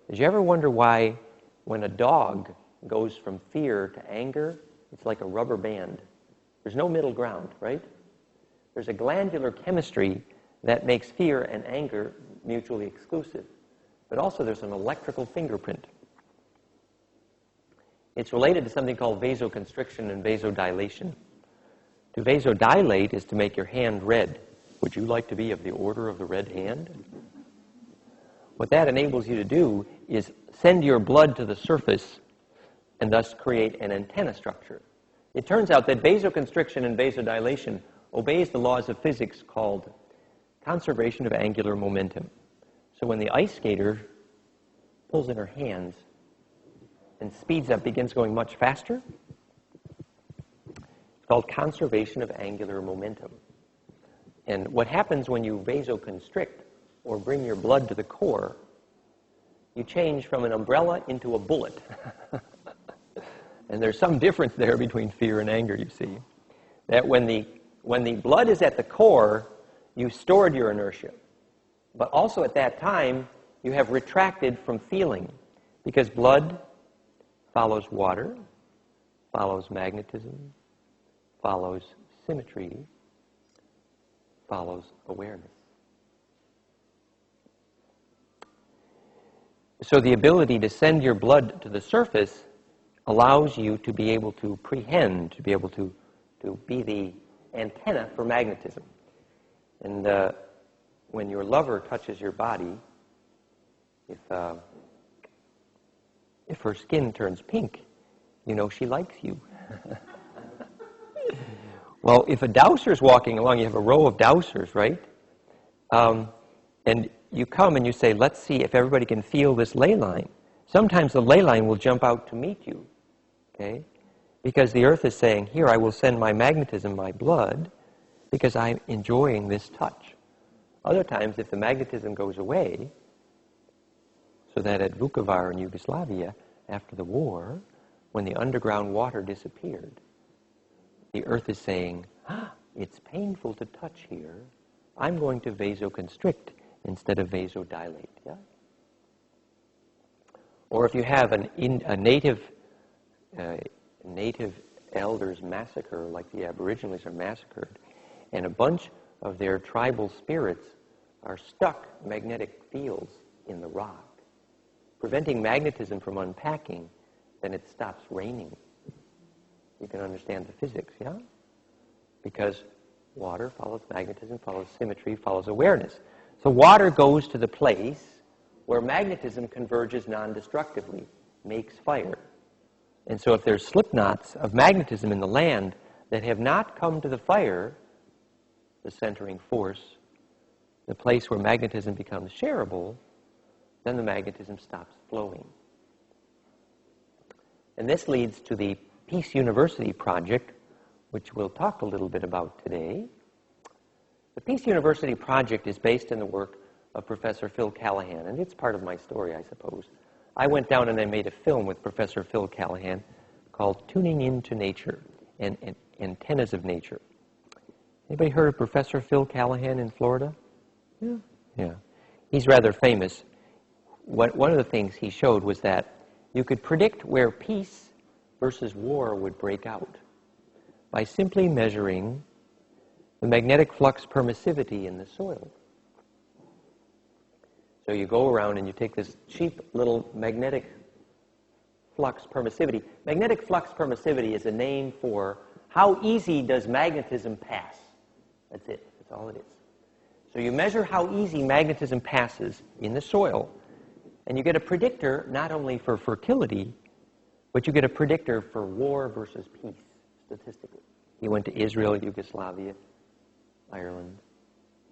Did you ever wonder why when a dog goes from fear to anger, it's like a rubber band? There's no middle ground, right? There's a glandular chemistry that makes fear and anger mutually exclusive. But also there's an electrical fingerprint. It's related to something called vasoconstriction and vasodilation. To vasodilate is to make your hand red. Would you like to be of the order of the red hand? What that enables you to do is send your blood to the surface and thus create an antenna structure. It turns out that vasoconstriction and vasodilation obeys the laws of physics called conservation of angular momentum. So when the ice skater pulls in her hands and speeds up, begins going much faster, it's called conservation of angular momentum. And what happens when you vasoconstrict or bring your blood to the core, you change from an umbrella into a bullet. And there's some difference there between fear and anger, you see. That when the blood is at the core, you stored your inertia. But also at that time, you have retracted from feeling, because blood follows water, follows magnetism, follows symmetry, follows awareness. So the ability to send your blood to the surface allows you to be able to prehend, to be able to be the antenna for magnetism. And when your lover touches your body, if her skin turns pink, you know she likes you. Well, if a dowser's walking along, you have a row of dowsers, right? And you come and you say, let's see if everybody can feel this ley line. Sometimes the ley line will jump out to meet you, okay? Because the earth is saying, here, I will send my magnetism, my blood, because I'm enjoying this touch. Other times, if the magnetism goes away, so that at Vukovar in Yugoslavia, after the war, when the underground water disappeared, the earth is saying, it's painful to touch here. I'm going to vasoconstrict instead of vasodilate. Yeah? Or if you have a native elders massacre, like the Aborigines are massacred, and a bunch of their tribal spirits are stuck magnetic fields in the rock, preventing magnetism from unpacking, then it stops raining. You can understand the physics, yeah? Because water follows magnetism, follows symmetry, follows awareness. So water goes to the place where magnetism converges non-destructively, makes fire. And so if there's slip knots of magnetism in the land that have not come to the fire, the centering force, the place where magnetism becomes shareable, then the magnetism stops flowing. And this leads to the Peace University project, which we'll talk a little bit about today. The Peace University project is based in the work of Professor Phil Callahan, and it's part of my story, I suppose. I went down and I made a film with Professor Phil Callahan called Tuning Into Nature and Antennas of Nature. Anybody heard of Professor Phil Callahan in Florida? Yeah. Yeah. He's rather famous. One of the things he showed was that you could predict where peace versus war would break out by simply measuring the magnetic flux permissivity in the soil. So you go around and you take this cheap little magnetic flux permissivity. Magnetic flux permissivity is a name for how easy does magnetism pass. That's it. That's all it is. So you measure how easy magnetism passes in the soil, and you get a predictor not only for fertility, but you get a predictor for war versus peace, statistically. He went to Israel, Yugoslavia, Ireland.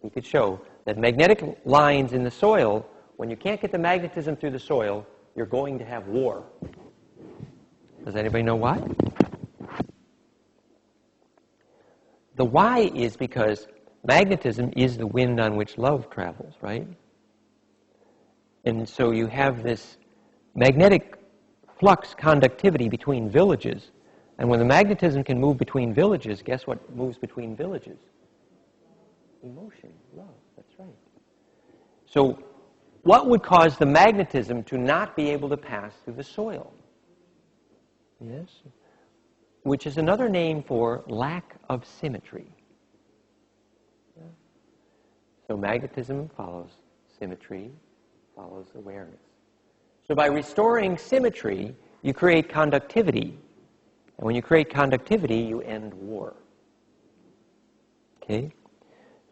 He could show that magnetic lines in the soil, when you can't get the magnetism through the soil, you're going to have war. Does anybody know why? The why is because magnetism is the wind on which love travels, right? And so you have this magnetic flux conductivity between villages. And when the magnetism can move between villages, guess what moves between villages? Emotion, love, that's right. So what would cause the magnetism to not be able to pass through the soil? Yes? Which is another name for lack of symmetry. So magnetism follows symmetry, follows awareness. So by restoring symmetry, you create conductivity. And when you create conductivity, you end war. Okay?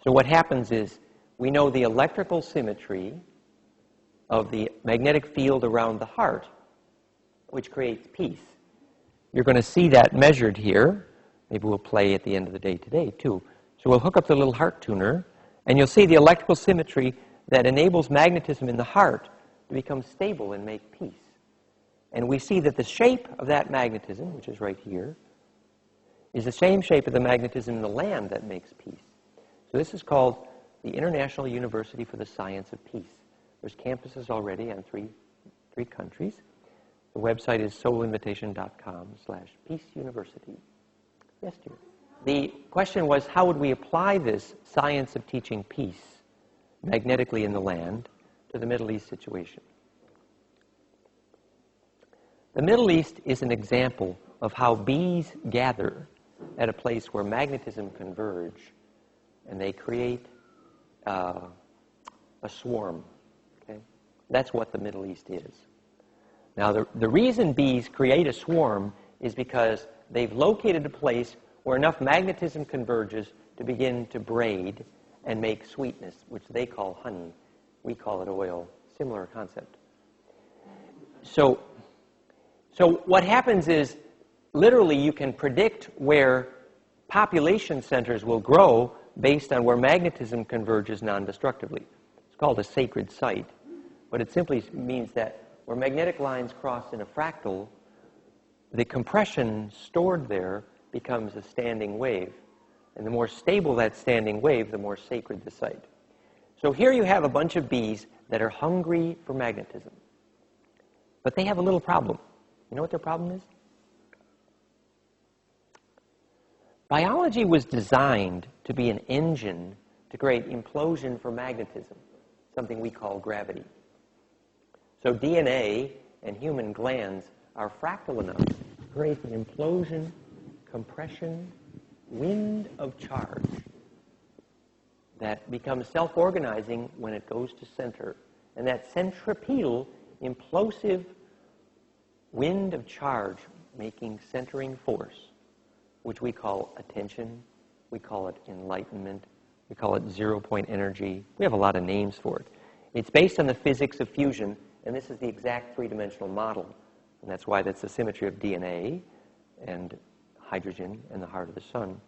So what happens is, we know the electrical symmetry of the magnetic field around the heart, which creates peace. You're going to see that measured here. Maybe we'll play at the end of the day today, too. So we'll hook up the little heart tuner, and you'll see the electrical symmetry that enables magnetism in the heart to become stable and make peace. And we see that the shape of that magnetism, which is right here, is the same shape of the magnetism in the land that makes peace. So this is called the International University for the Science of Peace. There's campuses already on three countries. The website is soulinvitation.com/peaceuniversity. Yes, dear. The question was, how would we apply this science of teaching peace magnetically in the land to the Middle East situation? The Middle East is an example of how bees gather at a place where magnetism converge, and they create a swarm. Okay? That's what the Middle East is. Now, the reason bees create a swarm is because they've located a place where enough magnetism converges to begin to braid and make sweetness, which they call honey. We call it oil. Similar concept. So what happens is, literally, you can predict where population centers will grow based on where magnetism converges non-destructively. It's called a sacred site, but it simply means that where magnetic lines cross in a fractal, the compression stored there becomes a standing wave. And the more stable that standing wave, the more sacred the site. So here you have a bunch of bees that are hungry for magnetism. But they have a little problem. You know what their problem is? Biology was designed to be an engine to create implosion for magnetism, something we call gravity. So DNA and human glands are fractal enough to create an implosion, compression, wind of charge that becomes self-organizing when it goes to center. And that centripetal, implosive wind of charge making centering force, which we call attention, we call it enlightenment, we call it zero-point energy. We have a lot of names for it. It's based on the physics of fusion, and this is the exact three-dimensional model. And that's why that's the symmetry of DNA and hydrogen and the heart of the sun,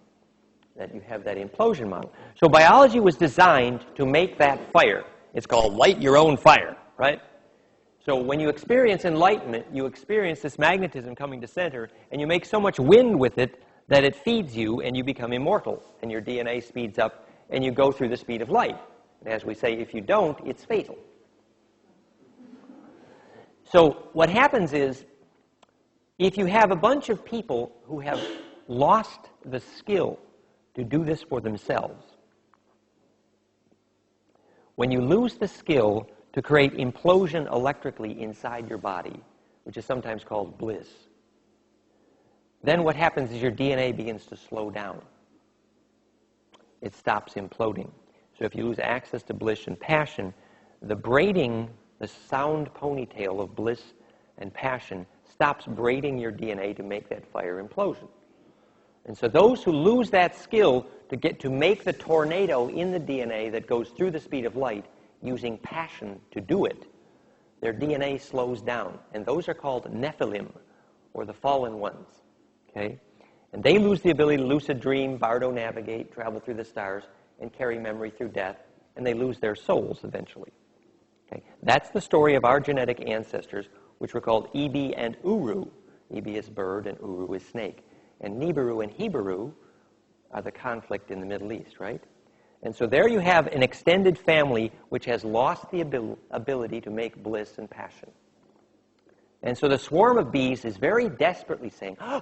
that you have that implosion model. So biology was designed to make that fire. It's called light your own fire, right? So when you experience enlightenment, you experience this magnetism coming to center, and you make so much wind with it that it feeds you, and you become immortal, and your DNA speeds up, and you go through the speed of light. And as we say, if you don't, it's fatal. So what happens is, if you have a bunch of people who have lost the skill to do this for themselves, when you lose the skill to create implosion electrically inside your body, which is sometimes called bliss, then what happens is your DNA begins to slow down. It stops imploding. So if you lose access to bliss and passion, the braiding, the sound ponytail of bliss and passion stops braiding your DNA to make that fire implosion. And so those who lose that skill to make the tornado in the DNA that goes through the speed of light using passion to do it, their DNA slows down. And those are called Nephilim, or the fallen ones. Okay? And they lose the ability to lucid dream, bardo navigate, travel through the stars, and carry memory through death, and they lose their souls eventually. Okay? That's the story of our genetic ancestors, which were called Ebi and Uru. Ebi is bird, and Uru is snake. And Nibiru and Hebrew are the conflict in the Middle East, right? And so there you have an extended family which has lost the ability to make bliss and passion. And so the swarm of bees is very desperately saying, oh,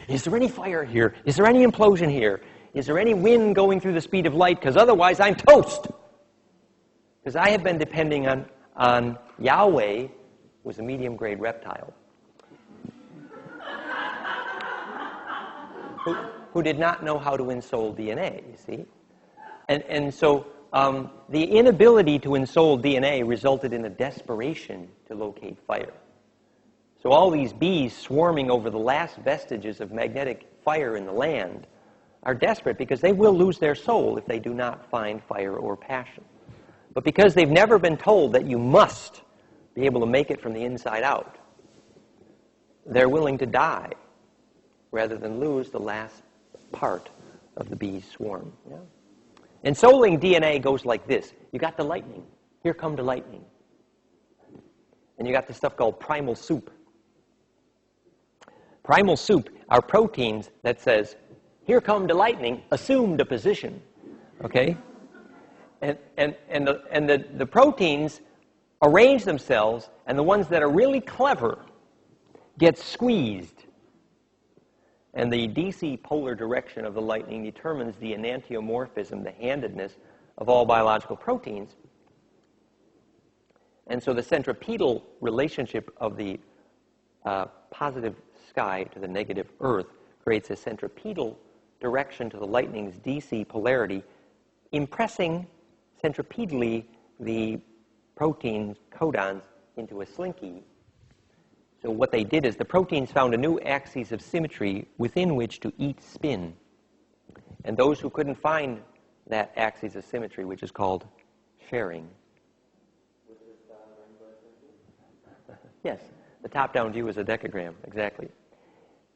is there any fire here? Is there any implosion here? Is there any wind going through the speed of light? Because otherwise I'm toast. Because I have been depending on on Yahweh was a medium-grade reptile who did not know how to ensoul DNA, you see? And so the inability to ensoul DNA resulted in a desperation to locate fire. So all these bees swarming over the last vestiges of magnetic fire in the land are desperate because they will lose their soul if they do not find fire or passion. But because they've never been told that you must be able to make it from the inside out, they're willing to die rather than lose the last part of the bee's swarm. Yeah? Ensouling DNA goes like this. You got the lightning. Here come the lightning. And you got this stuff called primal soup. Primal soup are proteins that says, here come the lightning, assume the position. Okay? And the proteins arrange themselves, and the ones that are really clever get squeezed. And the DC polar direction of the lightning determines the enantiomorphism, the handedness of all biological proteins. And so the centripetal relationship of the positive sky to the negative earth creates a centripetal direction to the lightning's DC polarity, impressing centripetally the protein codons into a slinky. So what they did is the proteins found a new axis of symmetry within which to eat spin. And those who couldn't find that axis of symmetry, which is called sharing. Yes, the top-down view is a decagram, exactly.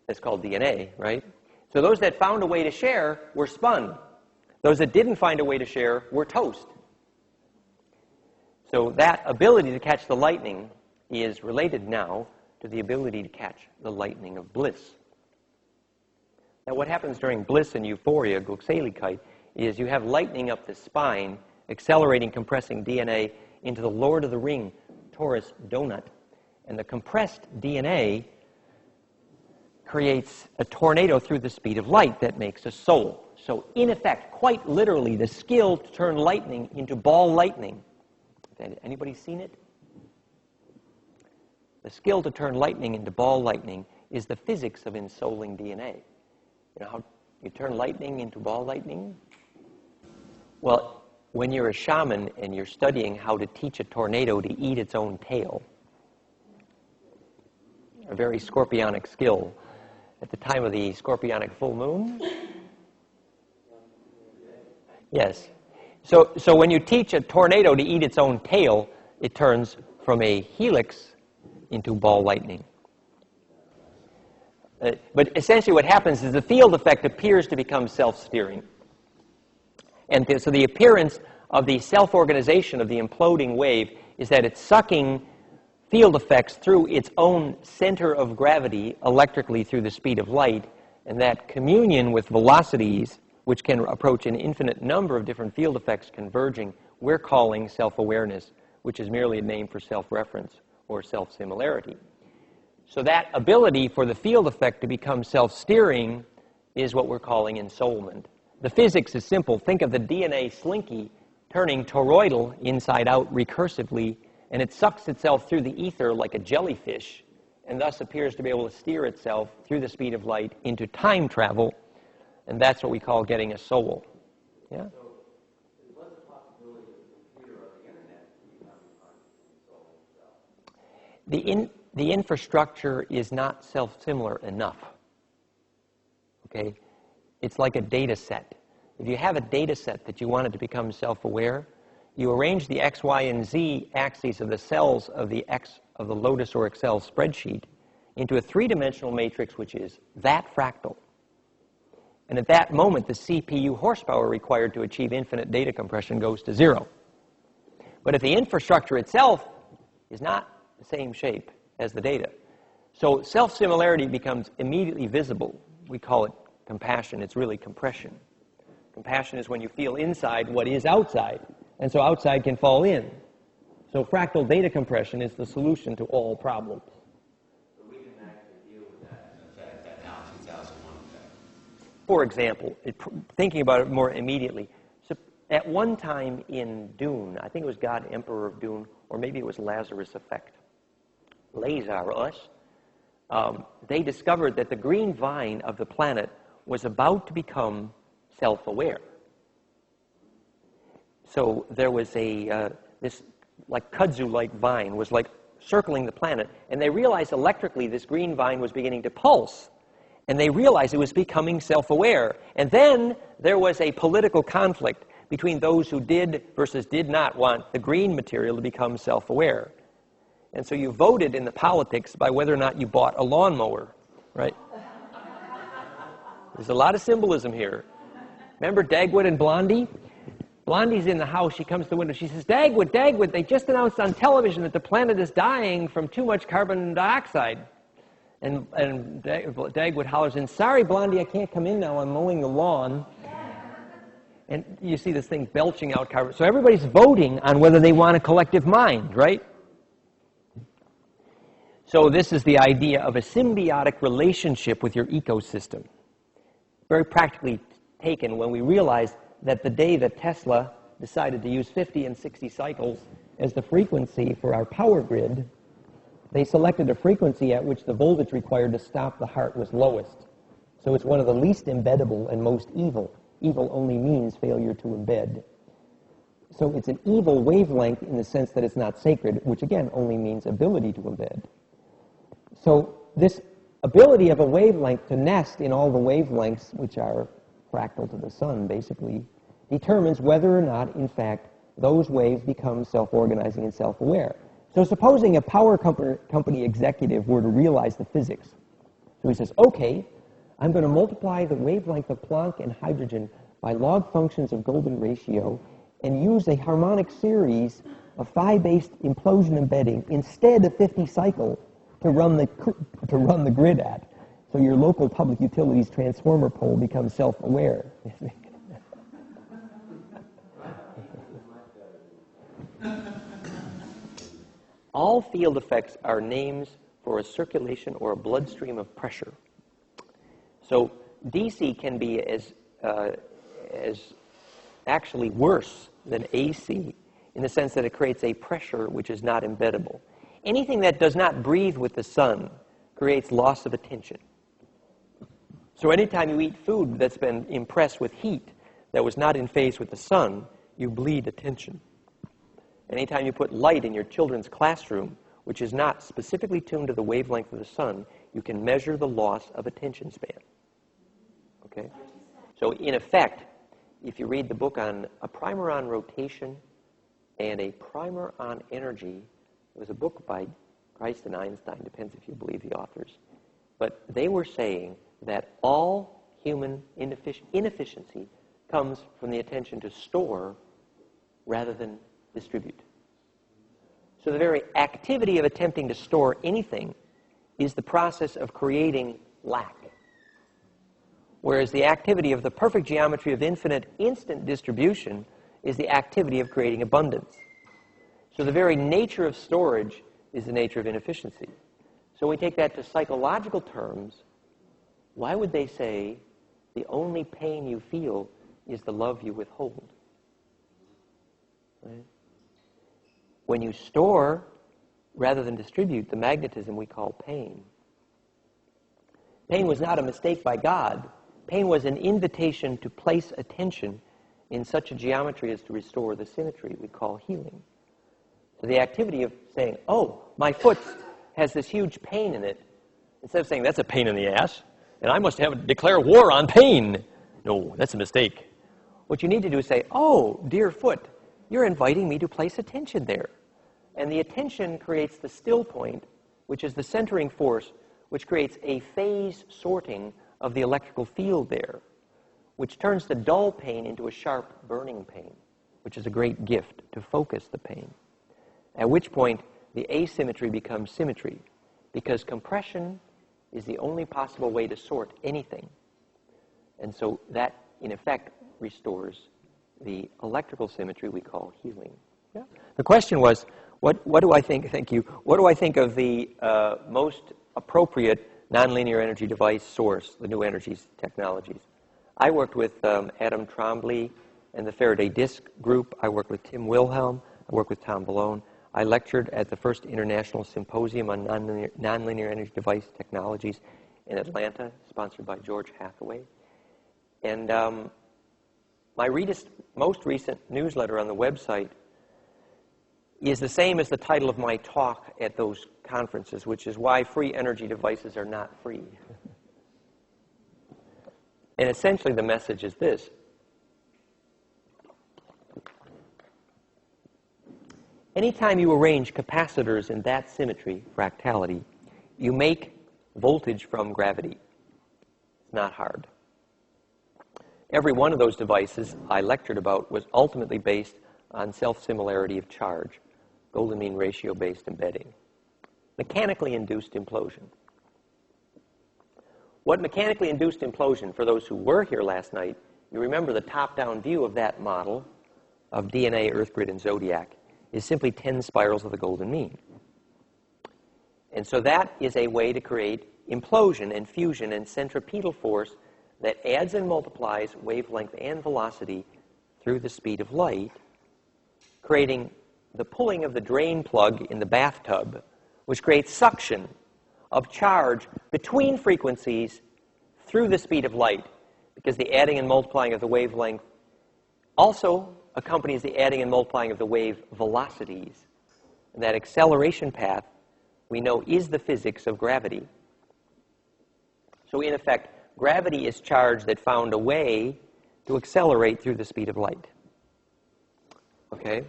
It's called DNA, right? So those that found a way to share were spun. Those that didn't find a way to share were toast. So that ability to catch the lightning is related now to the ability to catch the lightning of bliss. Now what happens during bliss and euphoria, Glückseligkeit, is you have lightning up the spine, accelerating, compressing DNA into the Lord of the Ring torus donut. And the compressed DNA creates a tornado through the speed of light that makes a soul. So in effect, quite literally, the skill to turn lightning into ball lightning. Anybody seen it? The skill to turn lightning into ball lightning is the physics of ensouling DNA. You know how you turn lightning into ball lightning? Well, when you're a shaman and you're studying how to teach a tornado to eat its own tail, a very scorpionic skill, at the time of the scorpionic full moon? Yes. So when you teach a tornado to eat its own tail, it turns from a helix into ball lightning. But essentially what happens is the field effect appears to become self-steering. And so the appearance of the self-organization of the imploding wave is that it's sucking field effects through its own center of gravity electrically through the speed of light, and that communion with velocities, which can approach an infinite number of different field effects converging, we're calling self-awareness, which is merely a name for self-reference or self-similarity. So that ability for the field effect to become self-steering is what we're calling ensoulment. The physics is simple. Think of the DNA slinky turning toroidal inside out recursively, and it sucks itself through the ether like a jellyfish, and thus appears to be able to steer itself through the speed of light into time travel, and that's what we call getting a soul. Yeah? So, what's the possibility of the computer or the internet becoming soul itself? The infrastructure is not self-similar enough. Okay? It's like a data set. If you have a data set that you wanted to become self-aware, you arrange the X, Y, and Z axes of the cells of the Lotus or Excel spreadsheet into a three-dimensional matrix which is that fractal. And at that moment, the CPU horsepower required to achieve infinite data compression goes to zero. But if the infrastructure itself is not the same shape as the data, so self-similarity becomes immediately visible. We call it compassion. It's really compression. Compassion is when you feel inside what is outside, and so outside can fall in. So fractal data compression is the solution to all problems. So we can actually deal with that effect, that now 2001 effect. For example, thinking about it more immediately, at one time in Dune, I think it was God, Emperor of Dune, or maybe it was Lazarus effect, Lazarus, they discovered that the green vine of the planet was about to become self-aware. So there was this like kudzu-like vine was like circling the planet, and they realized electrically this green vine was beginning to pulse, and they realized it was becoming self-aware. And then there was a political conflict between those who did versus did not want the green material to become self-aware. And so you voted in the politics by whether or not you bought a lawnmower, right? There's a lot of symbolism here. Remember Dagwood and Blondie? Blondie's in the house. She comes to the window. She says, Dagwood, Dagwood, they just announced on television that the planet is dying from too much carbon dioxide. And Dagwood hollers in, sorry, Blondie, I can't come in now. I'm mowing the lawn. And you see this thing belching out carbon. So everybody's voting on whether they want a collective mind, right? So this is the idea of a symbiotic relationship with your ecosystem. Very practically taken when we realize that the day that Tesla decided to use 50 and 60 cycles as the frequency for our power grid, they selected a frequency at which the voltage required to stop the heart was lowest. So it's one of the least embeddable and most evil. Evil only means failure to embed. So it's an evil wavelength in the sense that it's not sacred, which again only means ability to embed. So this ability of a wavelength to nest in all the wavelengths, which are fractal to the sun, basically, determines whether or not, in fact, those waves become self-organizing and self-aware. So supposing a power company executive were to realize the physics. So he says, okay, I'm going to multiply the wavelength of Planck and hydrogen by log functions of golden ratio and use a harmonic series of phi-based implosion embedding instead of 50 cycle to run the grid at. So your local public utilities transformer pole becomes self-aware. All field effects are names for a circulation or a bloodstream of pressure. So DC can be as actually worse than AC in the sense that it creates a pressure which is not embeddable. Anything that does not breathe with the sun creates loss of attention. So anytime you eat food that's been impressed with heat that was not in phase with the sun, you bleed attention. Anytime you put light in your children's classroom, which is not specifically tuned to the wavelength of the sun, you can measure the loss of attention span. Okay? So in effect, if you read the book on a primer on rotation and a primer on energy, it was a book by Christ and Einstein, depends if you believe the authors, but they were saying that all human inefficiency comes from the attention to store rather than distribute. So the very activity of attempting to store anything is the process of creating lack. Whereas the activity of the perfect geometry of infinite instant distribution is the activity of creating abundance. So the very nature of storage is the nature of inefficiency. So we take that to psychological terms. Why would they say the only pain you feel is the love you withhold? Right? When you store rather than distribute the magnetism we call pain. Pain was not a mistake by God. Pain was an invitation to place attention in such a geometry as to restore the symmetry we call healing. So the activity of saying, oh, my foot has this huge pain in it, instead of saying, that's a pain in the ass, and I must declare war on pain. No, that's a mistake. What you need to do is say, oh, dear foot, you're inviting me to place attention there. And the attention creates the still point, which is the centering force, which creates a phase sorting of the electrical field there, which turns the dull pain into a sharp burning pain, which is a great gift to focus the pain. At which point, the asymmetry becomes symmetry, because compression is the only possible way to sort anything. And so that, in effect, restores the electrical symmetry we call healing. Yeah. The question was, what do I think, thank you, what do I think of the most appropriate nonlinear energy device source, the new energies technologies? I worked with Adam Trombley and the Faraday Disk Group. I work with Tim Wilhelm. I work with Tom Ballone. I lectured at the first International Symposium on Nonlinear Energy Device Technologies in Atlanta, sponsored by George Hathaway. And my most recent newsletter on the website is the same as the title of my talk at those conferences, which is Why Free Energy Devices Are Not Free. And essentially the message is this. Anytime you arrange capacitors in that symmetry, fractality, you make voltage from gravity. It's not hard. Every one of those devices I lectured about was ultimately based on self-similarity of charge, golden mean ratio-based embedding. Mechanically induced implosion. What mechanically induced implosion, for those who were here last night, you remember the top-down view of that model of DNA, Earth grid, and zodiac is simply 10 spirals of the golden mean. And so that is a way to create implosion and fusion and centripetal force that adds and multiplies wavelength and velocity through the speed of light, creating the pulling of the drain plug in the bathtub, which creates suction of charge between frequencies through the speed of light, because the adding and multiplying of the wavelength also accompanies the adding and multiplying of the wave velocities. And that acceleration path, we know, is the physics of gravity. So in effect, gravity is charge that found a way to accelerate through the speed of light. Okay?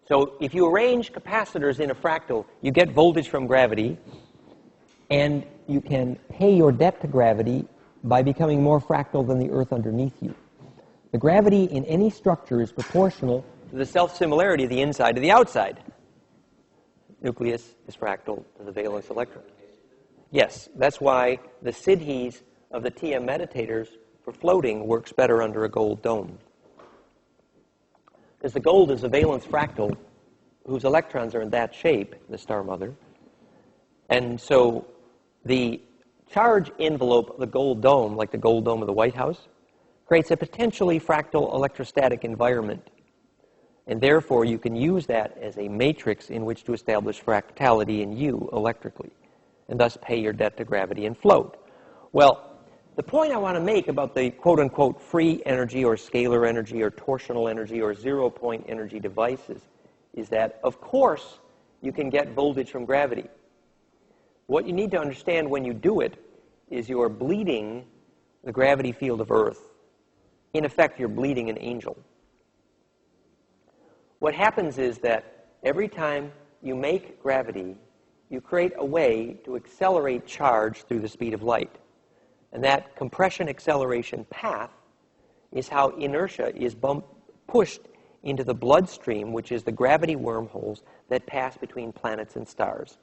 So if you arrange capacitors in a fractal, you get voltage from gravity, and you can pay your debt to gravity by becoming more fractal than the Earth underneath you. The gravity in any structure is proportional to the self-similarity of the inside to the outside. Nucleus is fractal to the valence electron. Yes, that's why the Siddhis of the TM meditators for floating works better under a gold dome. Because the gold is a valence fractal whose electrons are in that shape, the star mother. And so the charge envelope of the gold dome, like the gold dome of the White House, creates a potentially fractal electrostatic environment. And therefore, you can use that as a matrix in which to establish fractality in you electrically, and thus pay your debt to gravity and float. Well, the point I want to make about the quote-unquote free energy or scalar energy or torsional energy or zero-point energy devices is that, of course, you can get voltage from gravity. What you need to understand when you do it is you are bleeding the gravity field of Earth. In effect, you're bleeding an angel. What happens is that every time you make gravity, you create a way to accelerate charge through the speed of light. And that compression acceleration path is how inertia is pushed into the bloodstream, which is the gravity wormholes that pass between planets and stars.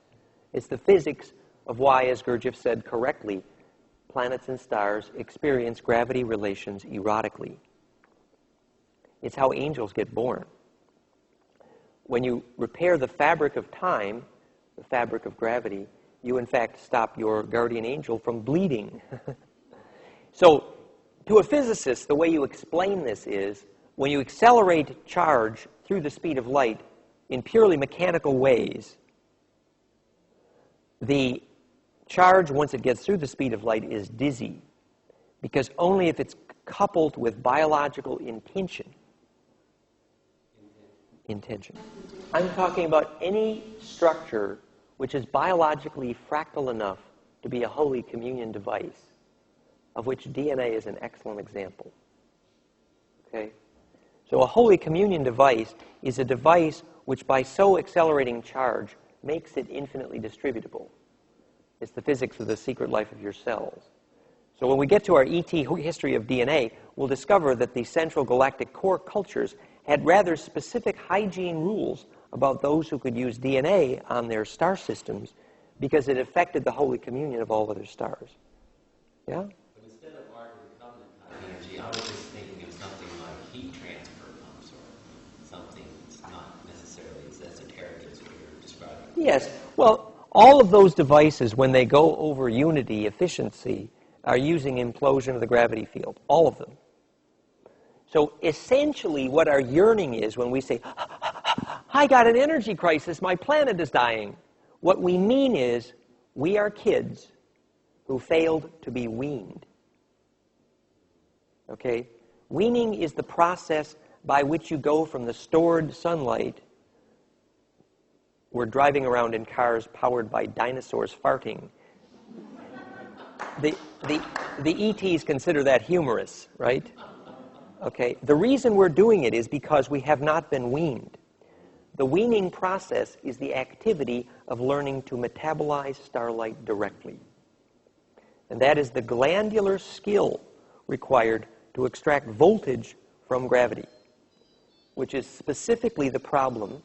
It's the physics of why, as Gurdjieff said correctly, planets and stars experience gravity relations erotically. It's how angels get born. When you repair the fabric of time, the fabric of gravity, you in fact stop your guardian angel from bleeding. So, to a physicist, the way you explain this is, when you accelerate charge through the speed of light in purely mechanical ways, the charge, once it gets through the speed of light, is dizzy, because only if it's coupled with biological intention. I'm talking about any structure which is biologically fractal enough to be a Holy Communion device, of which DNA is an excellent example. Okay? So a Holy Communion device is a device which, by so accelerating charge, makes it infinitely distributable. It's the physics of the secret life of your cells. So when we get to our ET history of DNA, we'll discover that the central galactic core cultures had rather specific hygiene rules about those who could use DNA on their star systems, because it affected the Holy Communion of all other stars. Yeah? But instead of Ark of the Covenant type energy, I was just thinking of something like heat transfer pumps or something that's not necessarily as esoteric as what you're describing. Yes. Well, all of those devices, when they go over unity efficiency, are using implosion of the gravity field. All of them. So essentially what our yearning is when we say, I got an energy crisis, my planet is dying, what we mean is we are kids who failed to be weaned. Okay? Weaning is the process by which you go from the stored sunlight. We're driving around in cars powered by dinosaurs farting. The ETs consider that humorous, right? Okay. The reason we're doing it is because we have not been weaned. The weaning process is the activity of learning to metabolize starlight directly. And that is the glandular skill required to extract voltage from gravity, which is specifically the problem.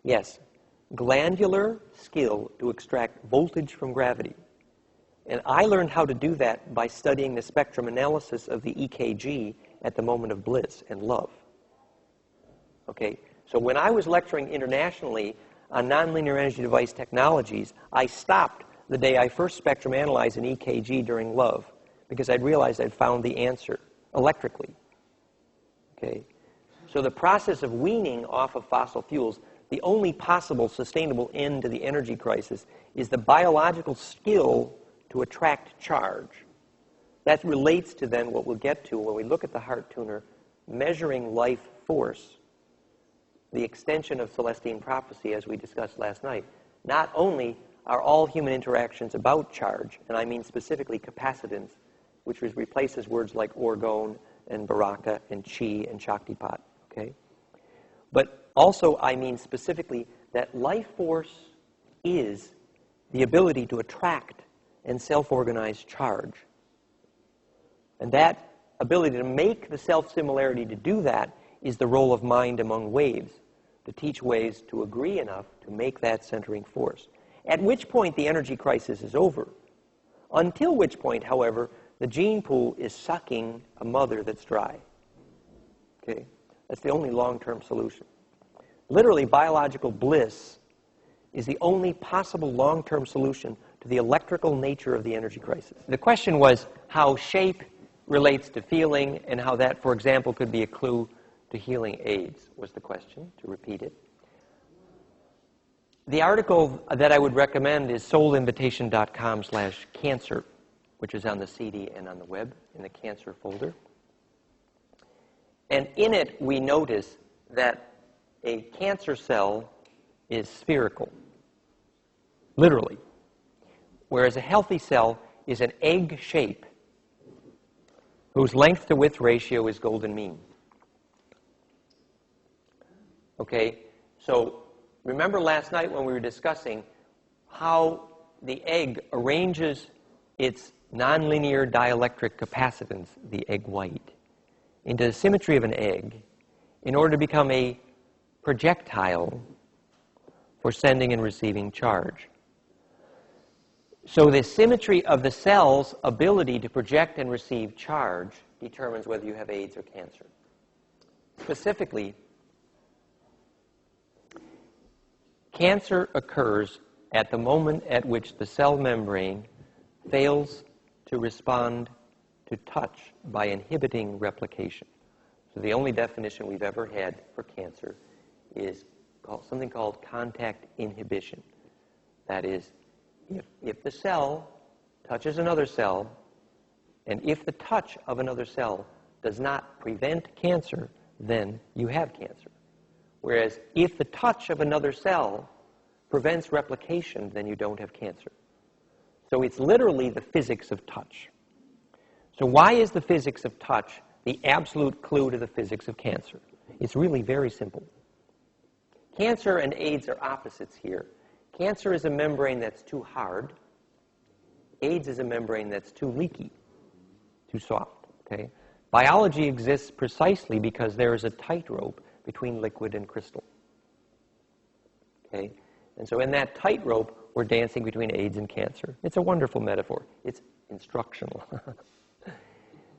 Yes, glandular skill to extract voltage from gravity. And I learned how to do that by studying the spectrum analysis of the EKG at the moment of bliss and love. Okay, so when I was lecturing internationally on nonlinear energy device technologies, I stopped the day I first spectrum analyzed an EKG during love, because I'd realized I'd found the answer electrically. Okay, so the process of weaning off of fossil fuels, the only possible sustainable end to the energy crisis is the biological skill to attract charge. That relates to then what we'll get to when we look at the heart tuner, measuring life force, the extension of Celestine prophecy as we discussed last night. Not only are all human interactions about charge, and I mean specifically capacitance, which replaces words like orgone and baraka and chi and shaktipat, okay? But also I mean specifically that life force is the ability to attract and self-organize charge. And that ability to make the self-similarity to do that is the role of mind among waves, to teach waves to agree enough to make that centering force. At which point the energy crisis is over. Until which point, however, the gene pool is sucking a mother that's dry. Okay? That's the only long-term solution. Literally, biological bliss is the only possible long-term solution to the electrical nature of the energy crisis. The question was how shape relates to feeling and how that, for example, could be a clue to healing AIDS, was the question, to repeat it. The article that I would recommend is soulinvitation.com/cancer, which is on the CD and on the web in the cancer folder. And in it, we notice that a cancer cell is spherical, literally, whereas a healthy cell is an egg shape whose length to width ratio is golden mean. Okay, so remember last night when we were discussing how the egg arranges its nonlinear dielectric capacitance, the egg white, into the symmetry of an egg in order to become a projectile for sending and receiving charge. So the symmetry of the cell's ability to project and receive charge determines whether you have AIDS or cancer. Specifically, cancer occurs at the moment at which the cell membrane fails to respond to touch by inhibiting replication. So the only definition we've ever had for cancer is something called contact inhibition. That is, if the cell touches another cell, and if the touch of another cell does not prevent cancer, then you have cancer. Whereas if the touch of another cell prevents replication, then you don't have cancer. So it's literally the physics of touch. So why is the physics of touch the absolute clue to the physics of cancer? It's really very simple. Cancer and AIDS are opposites here. Cancer is a membrane that's too hard. AIDS is a membrane that's too leaky, too soft. Okay? Biology exists precisely because there is a tightrope between liquid and crystal. Okay? And so in that tightrope, we're dancing between AIDS and cancer. It's a wonderful metaphor. It's instructional.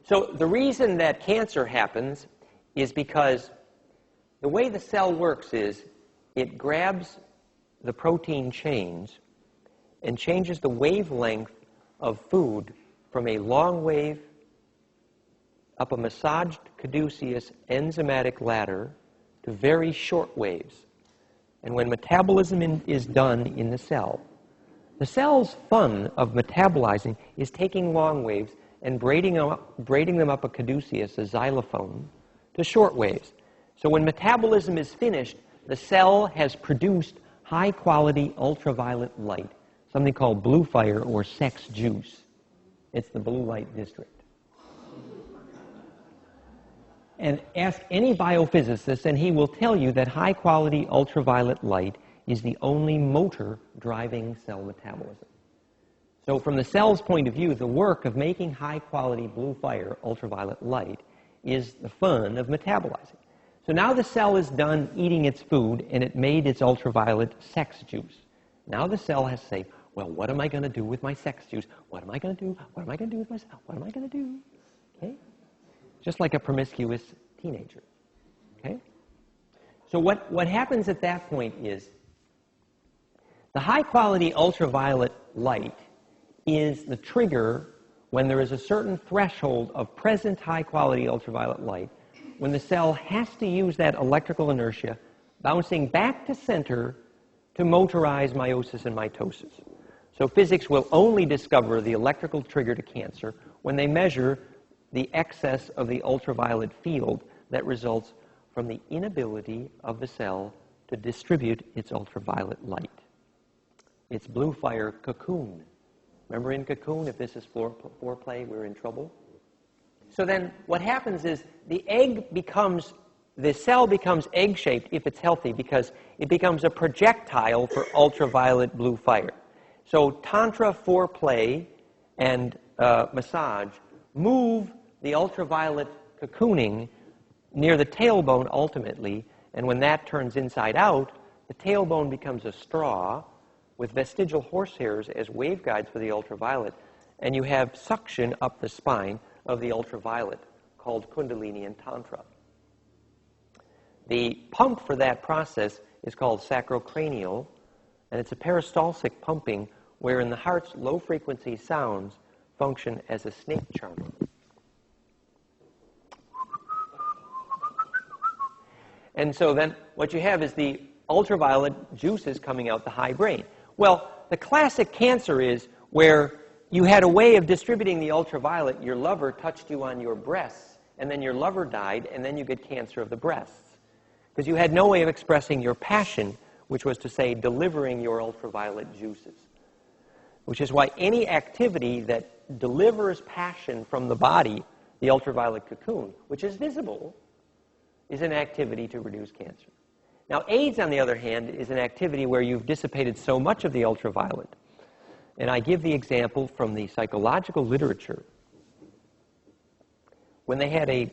So the reason that cancer happens is because the way the cell works is it grabs the protein chains and changes the wavelength of food from a long wave up a massaged caduceus enzymatic ladder to very short waves. And when metabolism is done in the cell's fun of metabolizing is taking long waves and braiding them up a caduceus, a xylophone, to short waves. So when metabolism is finished, the cell has produced high-quality ultraviolet light, something called blue fire or sex juice. It's the blue light district. And ask any biophysicist, and he will tell you that high-quality ultraviolet light is the only motor driving cell metabolism. So from the cell's point of view, the work of making high-quality blue fire ultraviolet light is the fun of metabolizing. So now the cell is done eating its food, and it made its ultraviolet sex juice. Now the cell has to say, well, what am I going to do with my sex juice? What am I going to do? What am I going to do with myself? What am I going to do? Okay? Just like a promiscuous teenager. Okay? So what happens at that point is the high-quality ultraviolet light is the trigger when there is a certain threshold of present high-quality ultraviolet light, when the cell has to use that electrical inertia bouncing back to center to motorize meiosis and mitosis. So physics will only discover the electrical trigger to cancer when they measure the excess of the ultraviolet field that results from the inability of the cell to distribute its ultraviolet light. It's blue fire cocoon. Remember in Cocoon, if this is foreplay, we're in trouble? So then what happens is the cell becomes egg-shaped if it's healthy because it becomes a projectile for ultraviolet blue fire. So tantra, foreplay, and massage move the ultraviolet cocooning near the tailbone ultimately, and when that turns inside out, the tailbone becomes a straw with vestigial horsehairs as waveguides for the ultraviolet, and you have suction up the spine of the ultraviolet called Kundalini in Tantra. The pump for that process is called sacrocranial, and it's a peristaltic pumping wherein the heart's low-frequency sounds function as a snake charmer. And so then what you have is the ultraviolet juices coming out the high brain. Well, the classic cancer is where you had a way of distributing the ultraviolet, your lover touched you on your breasts, and then your lover died, and then you get cancer of the breasts. Because you had no way of expressing your passion, which was to say delivering your ultraviolet juices. Which is why any activity that delivers passion from the body, the ultraviolet cocoon, which is visible, is an activity to reduce cancer. Now, AIDS, on the other hand, is an activity where you've dissipated so much of the ultraviolet. And I give the example from the psychological literature. When they had a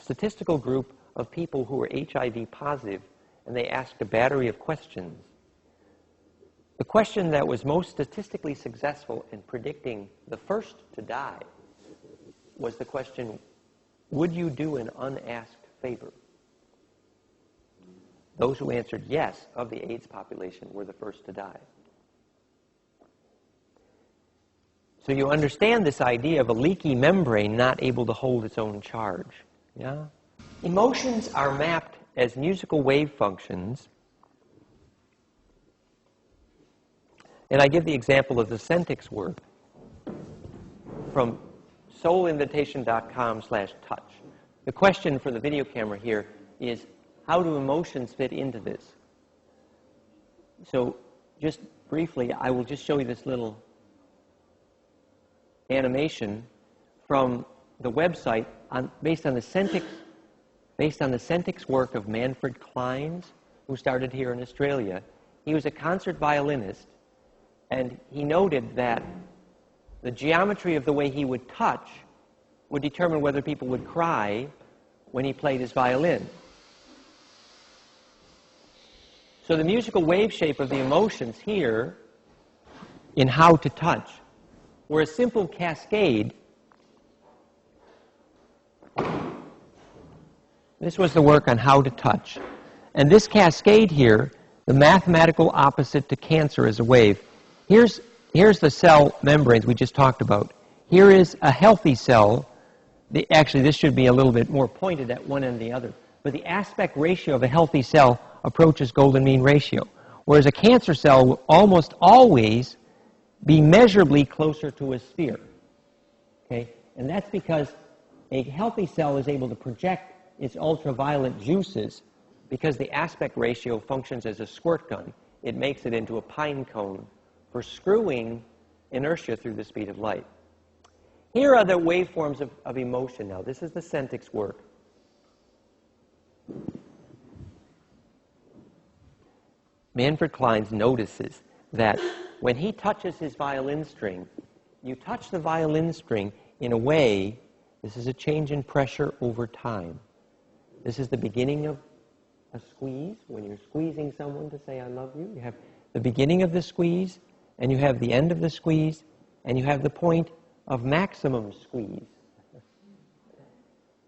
statistical group of people who were HIV positive, and they asked a battery of questions, the question that was most statistically successful in predicting the first to die was the question, would you do an unasked favor? Those who answered yes of the AIDS population were the first to die. So you understand this idea of a leaky membrane not able to hold its own charge. Yeah? Emotions are mapped as musical wave functions. And I give the example of the Centix work from soulinvitation.com/touch. The question for the video camera here is, how do emotions fit into this? So just briefly, I will just show you this little animation from the website based on the Centix work of Manfred Clynes, who started here in Australia. He was a concert violinist, and he noted that the geometry of the way he would touch would determine whether people would cry when he played his violin. So the musical wave shape of the emotions here in How to Touch were a simple cascade. This was the work on How to Touch. And this cascade here, the mathematical opposite to cancer as a wave. Here's the cell membranes we just talked about. Here is a healthy cell actually, this should be a little bit more pointed at one and the other. But the aspect ratio of a healthy cell approaches golden mean ratio, whereas a cancer cell will almost always be measurably closer to a sphere. Okay? And that's because a healthy cell is able to project its ultraviolet juices because the aspect ratio functions as a squirt gun. It makes it into a pine cone for screwing inertia through the speed of light. Here are the waveforms of emotion now. This is the Centix work. Manfred Clynes notices that when he touches his violin string, you touch the violin string in a way, this is a change in pressure over time. This is the beginning of a squeeze. When you're squeezing someone to say, I love you, you have the beginning of the squeeze, and you have the end of the squeeze, and you have the point of maximum squeeze.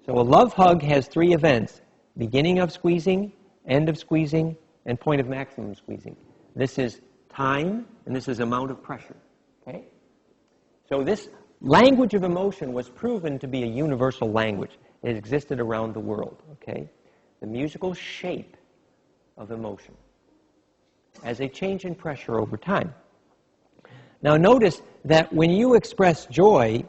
So a love hug has three events: beginning of squeezing, end of squeezing, and point of maximum squeezing. This is time, and this is amount of pressure. Okay? So this language of emotion was proven to be a universal language. It existed around the world. Okay? The musical shape of emotion as a change in pressure over time. Now notice that when you express joy,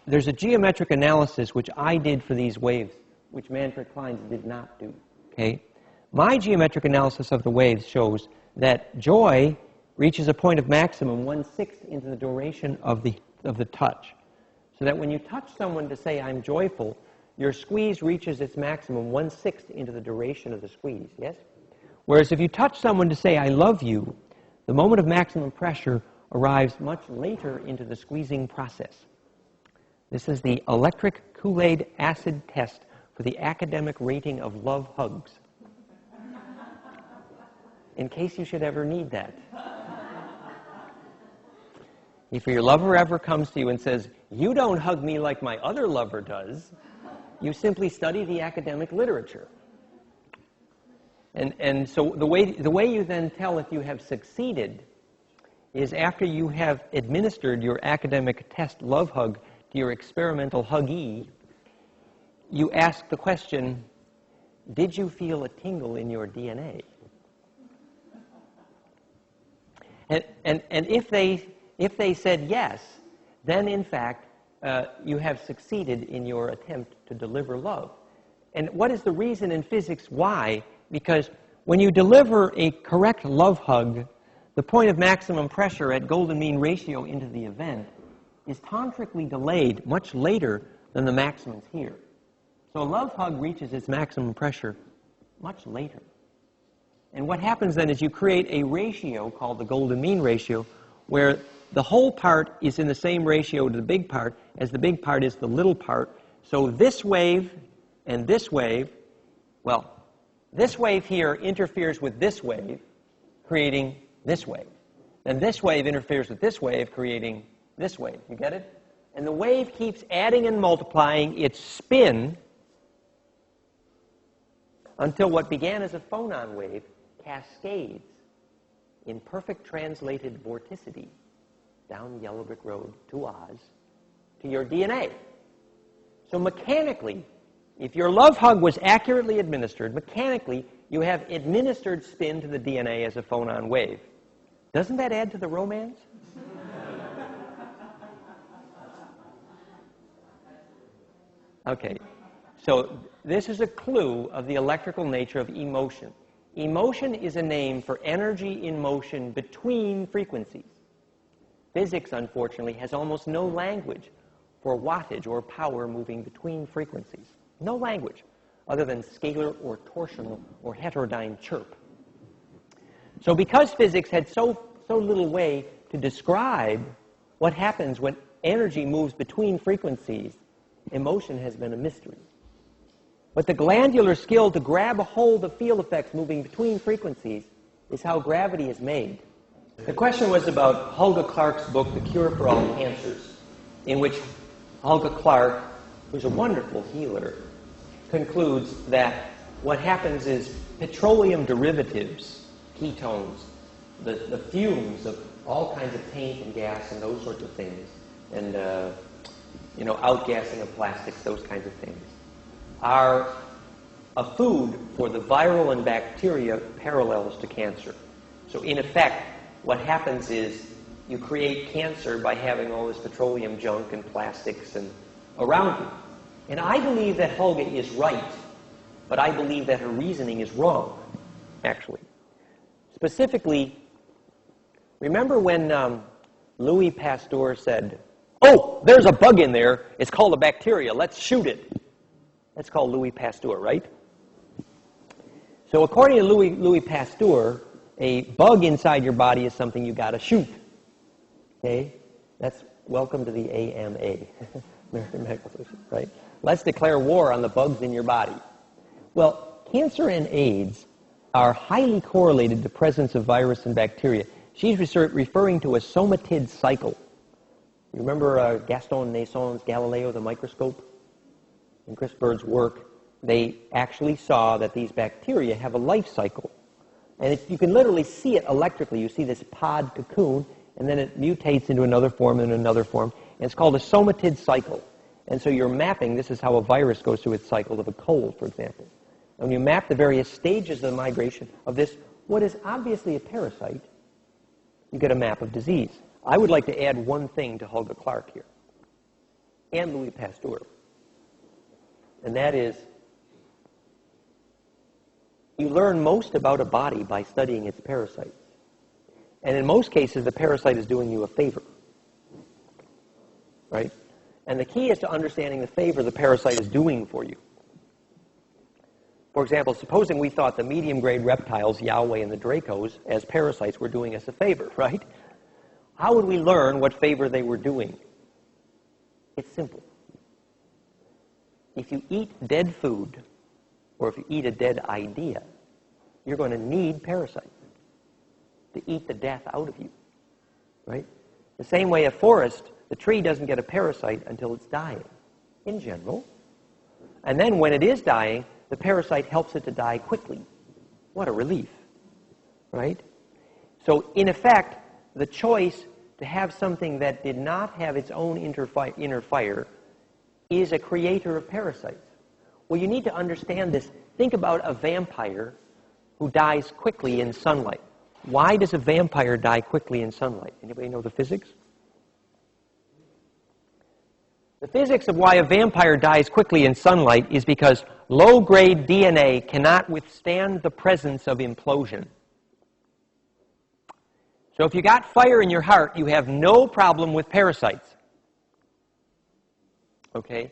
there's a geometric analysis which I did for these waves, which Manfred Clynes did not do. Okay? My geometric analysis of the waves shows that joy reaches a point of maximum 1/6 into the duration of the touch. So that when you touch someone to say, I'm joyful, your squeeze reaches its maximum 1/6 into the duration of the squeeze, yes? Whereas if you touch someone to say, I love you, the moment of maximum pressure arrives much later into the squeezing process. This is the electric Kool-Aid acid test for the academic rating of love hugs. In case you should ever need that. If your lover ever comes to you and says, you don't hug me like my other lover does, you simply study the academic literature. And so the way you then tell if you have succeeded is after you have administered your academic test love hug to your experimental huggee, you ask the question, did you feel a tingle in your DNA? And if they said yes, then in fact you have succeeded in your attempt to deliver love. And what is the reason in physics why? Because when you deliver a correct love hug, the point of maximum pressure at golden mean ratio into the event is tantrically delayed much later than the maximums here. So a love hug reaches its maximum pressure much later. And what happens then is you create a ratio called the golden mean ratio where the whole part is in the same ratio to the big part as the big part is the little part. So this wave and this wave, well, this wave here interferes with this wave, creating this wave. Then this wave interferes with this wave, creating this wave. You get it? And the wave keeps adding and multiplying its spin until what began as a phonon wave cascades in perfect translated vorticity down Yellow Brick Road to Oz to your DNA. So mechanically, if your love hug was accurately administered, mechanically you have administered spin to the DNA as a phonon wave. Doesn't that add to the romance? Okay, so this is a clue of the electrical nature of emotion. Emotion is a name for energy in motion between frequencies. Physics, unfortunately, has almost no language for wattage or power moving between frequencies. No language other than scalar or torsional or heterodyne chirp. So because physics had so little way to describe what happens when energy moves between frequencies, emotion has been a mystery. But the glandular skill to grab a hold of field effects moving between frequencies is how gravity is made. The question was about Hulda Clark's book, The Cure for All Cancers, in which Hulda Clark, who's a wonderful healer, concludes that what happens is petroleum derivatives, ketones, the fumes of all kinds of paint and gas and those sorts of things, and outgassing of plastics, those kinds of things, are a food for the viral and bacteria parallels to cancer. So in effect, what happens is you create cancer by having all this petroleum junk and plastics and around you. And I believe that Helga is right, but I believe that her reasoning is wrong, actually. Specifically, remember when Louis Pasteur said, "Oh, there's a bug in there. It's called a bacteria. Let's shoot it." That's called Louis Pasteur, right? So according to Louis Pasteur, a bug inside your body is something you got to shoot. Okay? That's welcome to the AMA, American Medical Association, right? Let's declare war on the bugs in your body. Well, cancer and AIDS are highly correlated to presence of virus and bacteria. She's referring to a somatid cycle. You remember Gaston Nasson's Galileo, the microscope? In Chris Bird's work, they actually saw that these bacteria have a life cycle. And you can literally see it electrically. You see this pod cocoon, and then it mutates into another form and another form. And it's called a somatid cycle. And so you're mapping, this is how a virus goes through its cycle of a cold, for example. And when you map the various stages of the migration of this, what is obviously a parasite, you get a map of disease. I would like to add one thing to Helga Clark here, and Louis Pasteur. And that is, you learn most about a body by studying its parasites. And in most cases, the parasite is doing you a favor. Right? And the key is to understanding the favor the parasite is doing for you. For example, supposing we thought the medium-grade reptiles, Yahweh and the Dracos, as parasites were doing us a favor, right? How would we learn what favor they were doing? It's simple. If you eat dead food, or if you eat a dead idea, you're going to need parasites to eat the death out of you, right? The same way a forest, the tree doesn't get a parasite until it's dying, in general. And then when it is dying, the parasite helps it to die quickly. What a relief, right? So in effect, the choice to have something that did not have its own inner fire is a creator of parasites. Well, you need to understand this. Think about a vampire who dies quickly in sunlight. Why does a vampire die quickly in sunlight? Anybody know the physics? The physics of why a vampire dies quickly in sunlight is because low-grade DNA cannot withstand the presence of implosion. So if you got fire in your heart, you have no problem with parasites. Okay?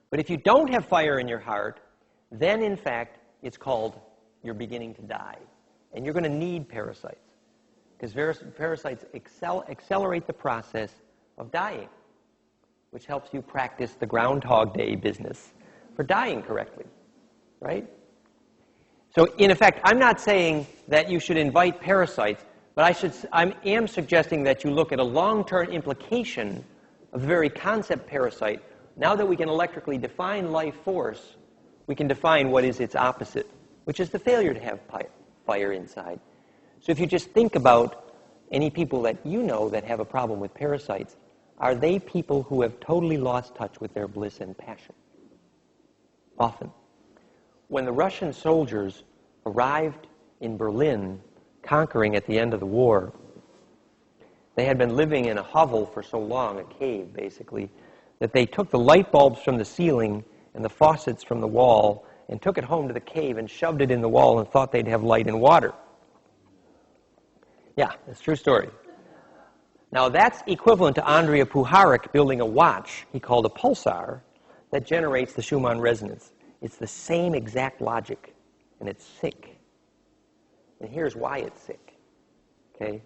But if you don't have fire in your heart, then in fact, it's called you're beginning to die. And you're going to need parasites. Because parasites accelerate the process of dying, which helps you practice the Groundhog Day business for dying correctly, right? So in effect, I'm not saying that you should invite parasites, but I am suggesting that you look at a long-term implication of the very concept parasite. Now that we can electrically define life force, we can define what is its opposite, which is the failure to have fire inside. So if you just think about any people that you know that have a problem with parasites, are they people who have totally lost touch with their bliss and passion? Often. When the Russian soldiers arrived in Berlin, conquering at the end of the war, they had been living in a hovel for so long, a cave basically, that they took the light bulbs from the ceiling and the faucets from the wall and took it home to the cave and shoved it in the wall and thought they'd have light and water. Yeah, it's a true story. Now that's equivalent to Andrija Puharich building a watch he called a pulsar that generates the Schumann resonance. It's the same exact logic, and it's sick. And here's why it's sick. Okay?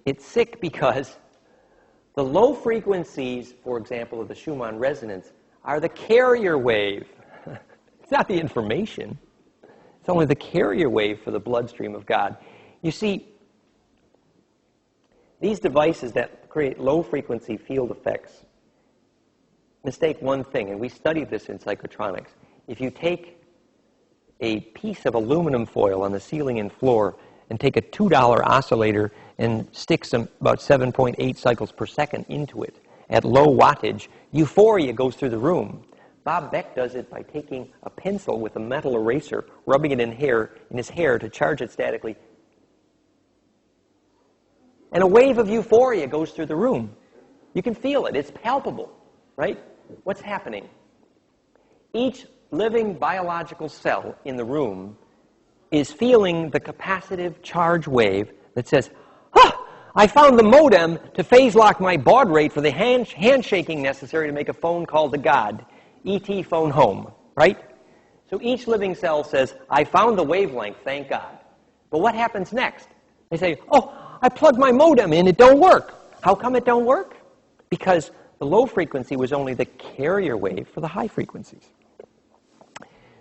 It's sick because the low frequencies, for example, of the Schumann resonance are the carrier wave. It's not the information. It's only the carrier wave for the bloodstream of God. You see, these devices that create low-frequency field effects mistake one thing, and we studied this in psychotronics. If you take a piece of aluminum foil on the ceiling and floor and take a $2 oscillator and stick about 7.8 cycles per second into it at low wattage, euphoria goes through the room. Bob Beck does it by taking a pencil with a metal eraser, rubbing it in his hair to charge it statically. And a wave of euphoria goes through the room. You can feel it. It's palpable, right? What's happening? Each living biological cell in the room is feeling the capacitive charge wave that says, I found the modem to phase lock my baud rate for the handshaking necessary to make a phone call to God. E.T. phone home, right? So each living cell says, I found the wavelength, thank God. But what happens next? They say, I plugged my modem in, it don't work. How come it don't work? Because the low frequency was only the carrier wave for the high frequencies.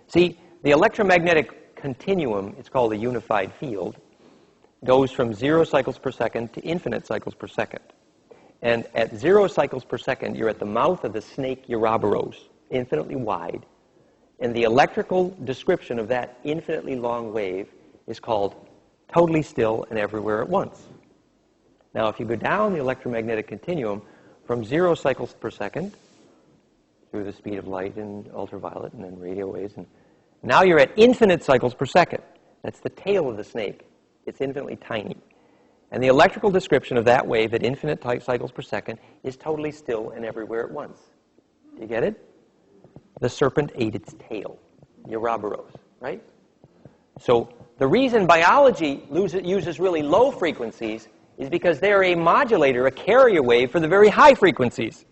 See, the electromagnetic continuum, it's called a unified field, goes from 0 cycles per second to infinite cycles per second. And at 0 cycles per second, you're at the mouth of the snake Ouroboros, infinitely wide. And the electrical description of that infinitely long wave is called totally still and everywhere at once. Now, if you go down the electromagnetic continuum from 0 cycles per second through the speed of light and ultraviolet and then radio waves, and now you're at infinite cycles per second. That's the tail of the snake. It's infinitely tiny. And the electrical description of that wave at infinite cycles per second is totally still and everywhere at once. Do you get it? The serpent ate its tail. Ouroboros, right? So the reason biology uses really low frequencies is because they're a modulator, a carrier wave for the very high frequencies.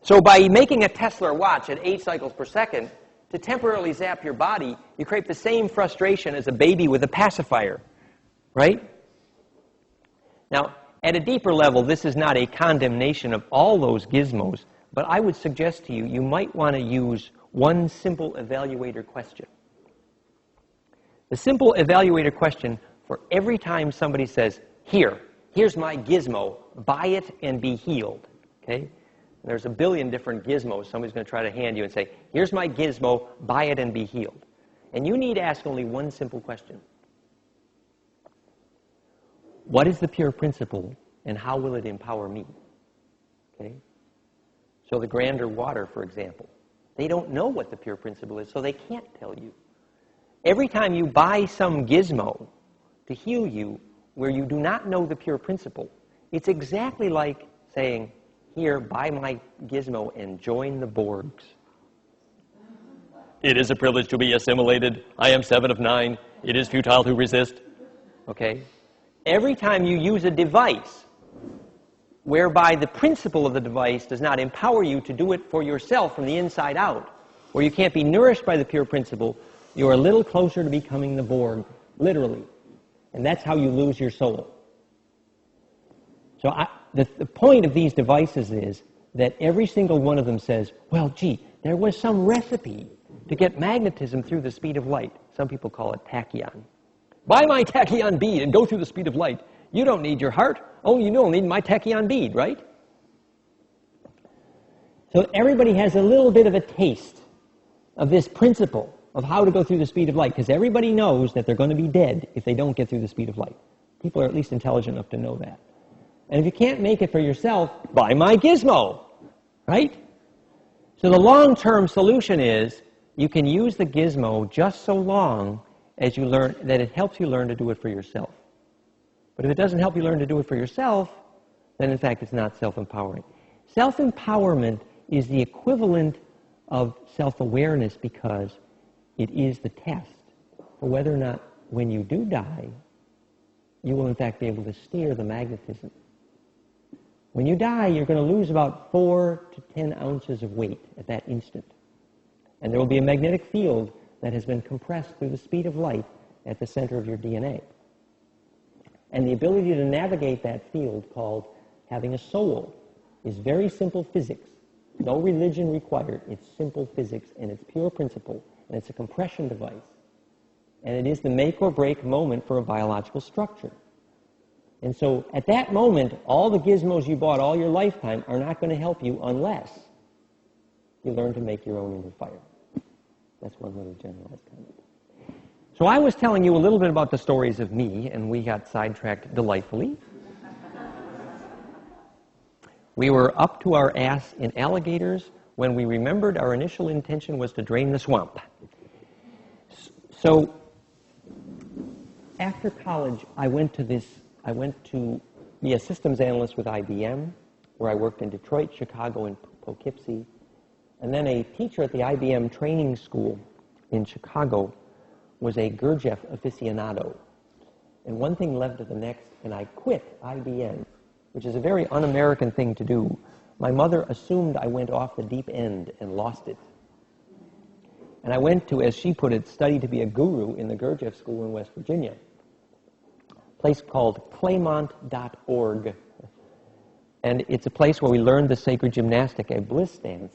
So by making a Tesla watch at 8 cycles per second, to temporarily zap your body, you create the same frustration as a baby with a pacifier, right? Now, at a deeper level, this is not a condemnation of all those gizmos, but I would suggest to you, you might want to use one simple evaluator question. The simple evaluator question for every time somebody says, here's my gizmo, buy it and be healed, okay? There's a billion different gizmos somebody's going to try to hand you and say, here's my gizmo, buy it and be healed. And you need to ask only one simple question. What is the pure principle and how will it empower me? Okay? So the grander water, for example, they don't know what the pure principle is, so they can't tell you. Every time you buy some gizmo to heal you where you do not know the pure principle, it's exactly like saying, here, buy my gizmo and join the Borgs. It is a privilege to be assimilated. I am 7 of 9. It is futile to resist. Okay? Every time you use a device whereby the principle of the device does not empower you to do it for yourself from the inside out, or you can't be nourished by the pure principle, you're a little closer to becoming the Borg, literally. And that's how you lose your soul. So the point of these devices is that every single one of them says, well, gee, there was some recipe to get magnetism through the speed of light. Some people call it tachyon. Buy my tachyon bead and go through the speed of light. You don't need your heart. Oh, you don't need my tachyon bead, right? So everybody has a little bit of a taste of this principle of how to go through the speed of light, because everybody knows that they're going to be dead if they don't get through the speed of light. People are at least intelligent enough to know that. And if you can't make it for yourself, buy my gizmo, right? So the long-term solution is you can use the gizmo just so long as you learn that it helps you learn to do it for yourself. But if it doesn't help you learn to do it for yourself, then in fact it's not self-empowering. Self-empowerment is the equivalent of self-awareness because it is the test for whether or not when you do die, you will in fact be able to steer the magnetism. When you die, you're going to lose about 4 to 10 ounces of weight at that instant. And there will be a magnetic field that has been compressed through the speed of light at the center of your DNA. And the ability to navigate that field, called having a soul, is very simple physics. No religion required. It's simple physics, and it's pure principle, and it's a compression device. And it is the make or break moment for a biological structure. And so at that moment, all the gizmos you bought all your lifetime are not going to help you unless you learn to make your own inner fire. That's one little generalized comment. So I was telling you a little bit about the stories of me, and we got sidetracked delightfully. We were up to our ass in alligators when we remembered our initial intention was to drain the swamp. So after college, I went to be a systems analyst with IBM, where I worked in Detroit, Chicago, and Poughkeepsie, and then a teacher at the IBM training school in Chicago was a Gurdjieff aficionado. And one thing led to the next, and I quit IBM, which is a very un-American thing to do. My mother assumed I went off the deep end and lost it. And I went to, as she put it, study to be a guru in the Gurdjieff School in West Virginia, a place called Claymont.org. And it's a place where we learned the sacred gymnastic, a bliss stance,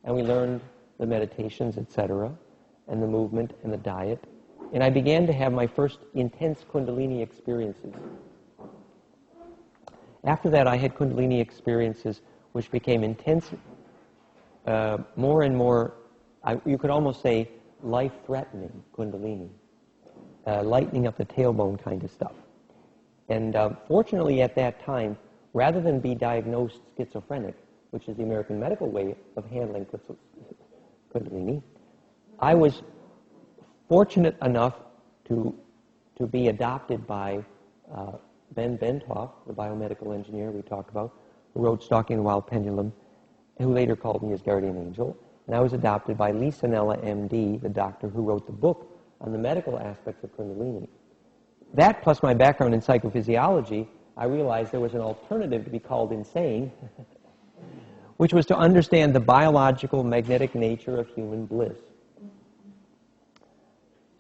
and we learned the meditations, etc., and the movement and the diet. And I began to have my first intense Kundalini experiences. After that, I had Kundalini experiences which became intense, more and more, you could almost say life-threatening Kundalini, lightening up the tailbone kind of stuff. And fortunately at that time, rather than be diagnosed schizophrenic, which is the American medical way of handling Kundalini, I was fortunate enough to be adopted by Ben Bentoff, the biomedical engineer we talked about, who wrote Stalking the Wild Pendulum, who later called me his guardian angel. And I was adopted by Lisa Nella, MD, the doctor who wrote the book on the medical aspects of Kundalini. That, plus my background in psychophysiology, I realized there was an alternative to be called insane, which was to understand the biological, magnetic nature of human bliss.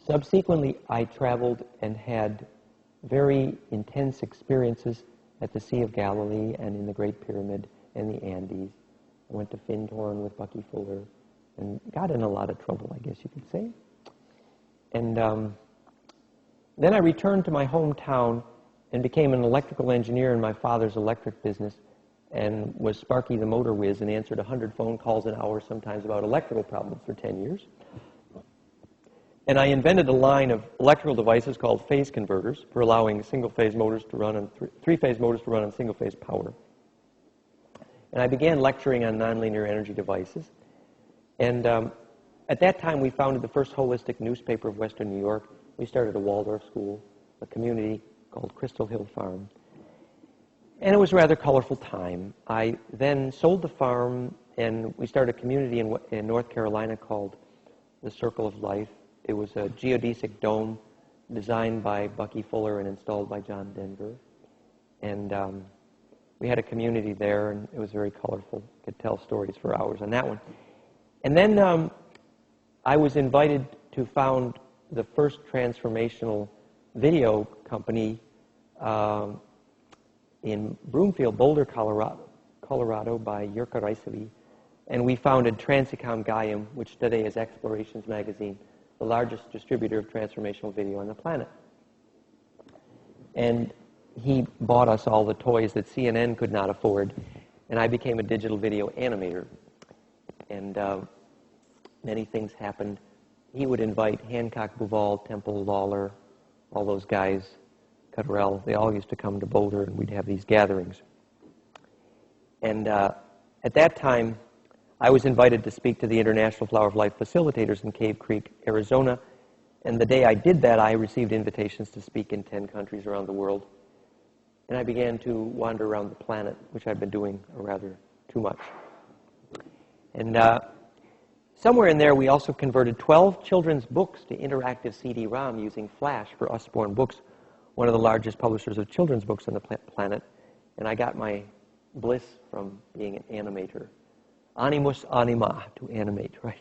Subsequently, I traveled and had very intense experiences at the Sea of Galilee and in the Great Pyramid and the Andes. I went to Findhorn with Bucky Fuller and got in a lot of trouble, I guess you could say. And then I returned to my hometown and became an electrical engineer in my father's electric business and was Sparky the motor whiz and answered 100 phone calls an hour sometimes about electrical problems for 10 years. And I invented a line of electrical devices called phase converters for allowing single-phase motors to run on three-phase motors to run on single-phase power. And I began lecturing on nonlinear energy devices. And at that time, we founded the first holistic newspaper of Western New York. We started a Waldorf school, a community called Crystal Hill Farm. And it was a rather colorful time. I then sold the farm, and we started a community in North Carolina called the Circle of Life. It was a geodesic dome designed by Bucky Fuller and installed by John Denver. And we had a community there, and it was very colorful. Could tell stories for hours on that one. And then I was invited to found the first transformational video company in Broomfield, Boulder, Colorado by Jurka Reisevi. And we founded Transicom Gaiam, which today is Explorations Magazine, the largest distributor of transformational video on the planet. And he bought us all the toys that CNN could not afford, and I became a digital video animator. And many things happened. He would invite Hancock, Buval, Temple, Lawler, all those guys, Cotterell. They all used to come to Boulder, and we'd have these gatherings. And at that time, I was invited to speak to the International Flower of Life facilitators in Cave Creek, Arizona. And the day I did that, I received invitations to speak in 10 countries around the world. And I began to wander around the planet, which I've been doing rather too much. And somewhere in there, we also converted 12 children's books to interactive CD-ROM using Flash for Usborne Books, one of the largest publishers of children's books on the planet. And I got my bliss from being an animator. Animus anima, to animate, right?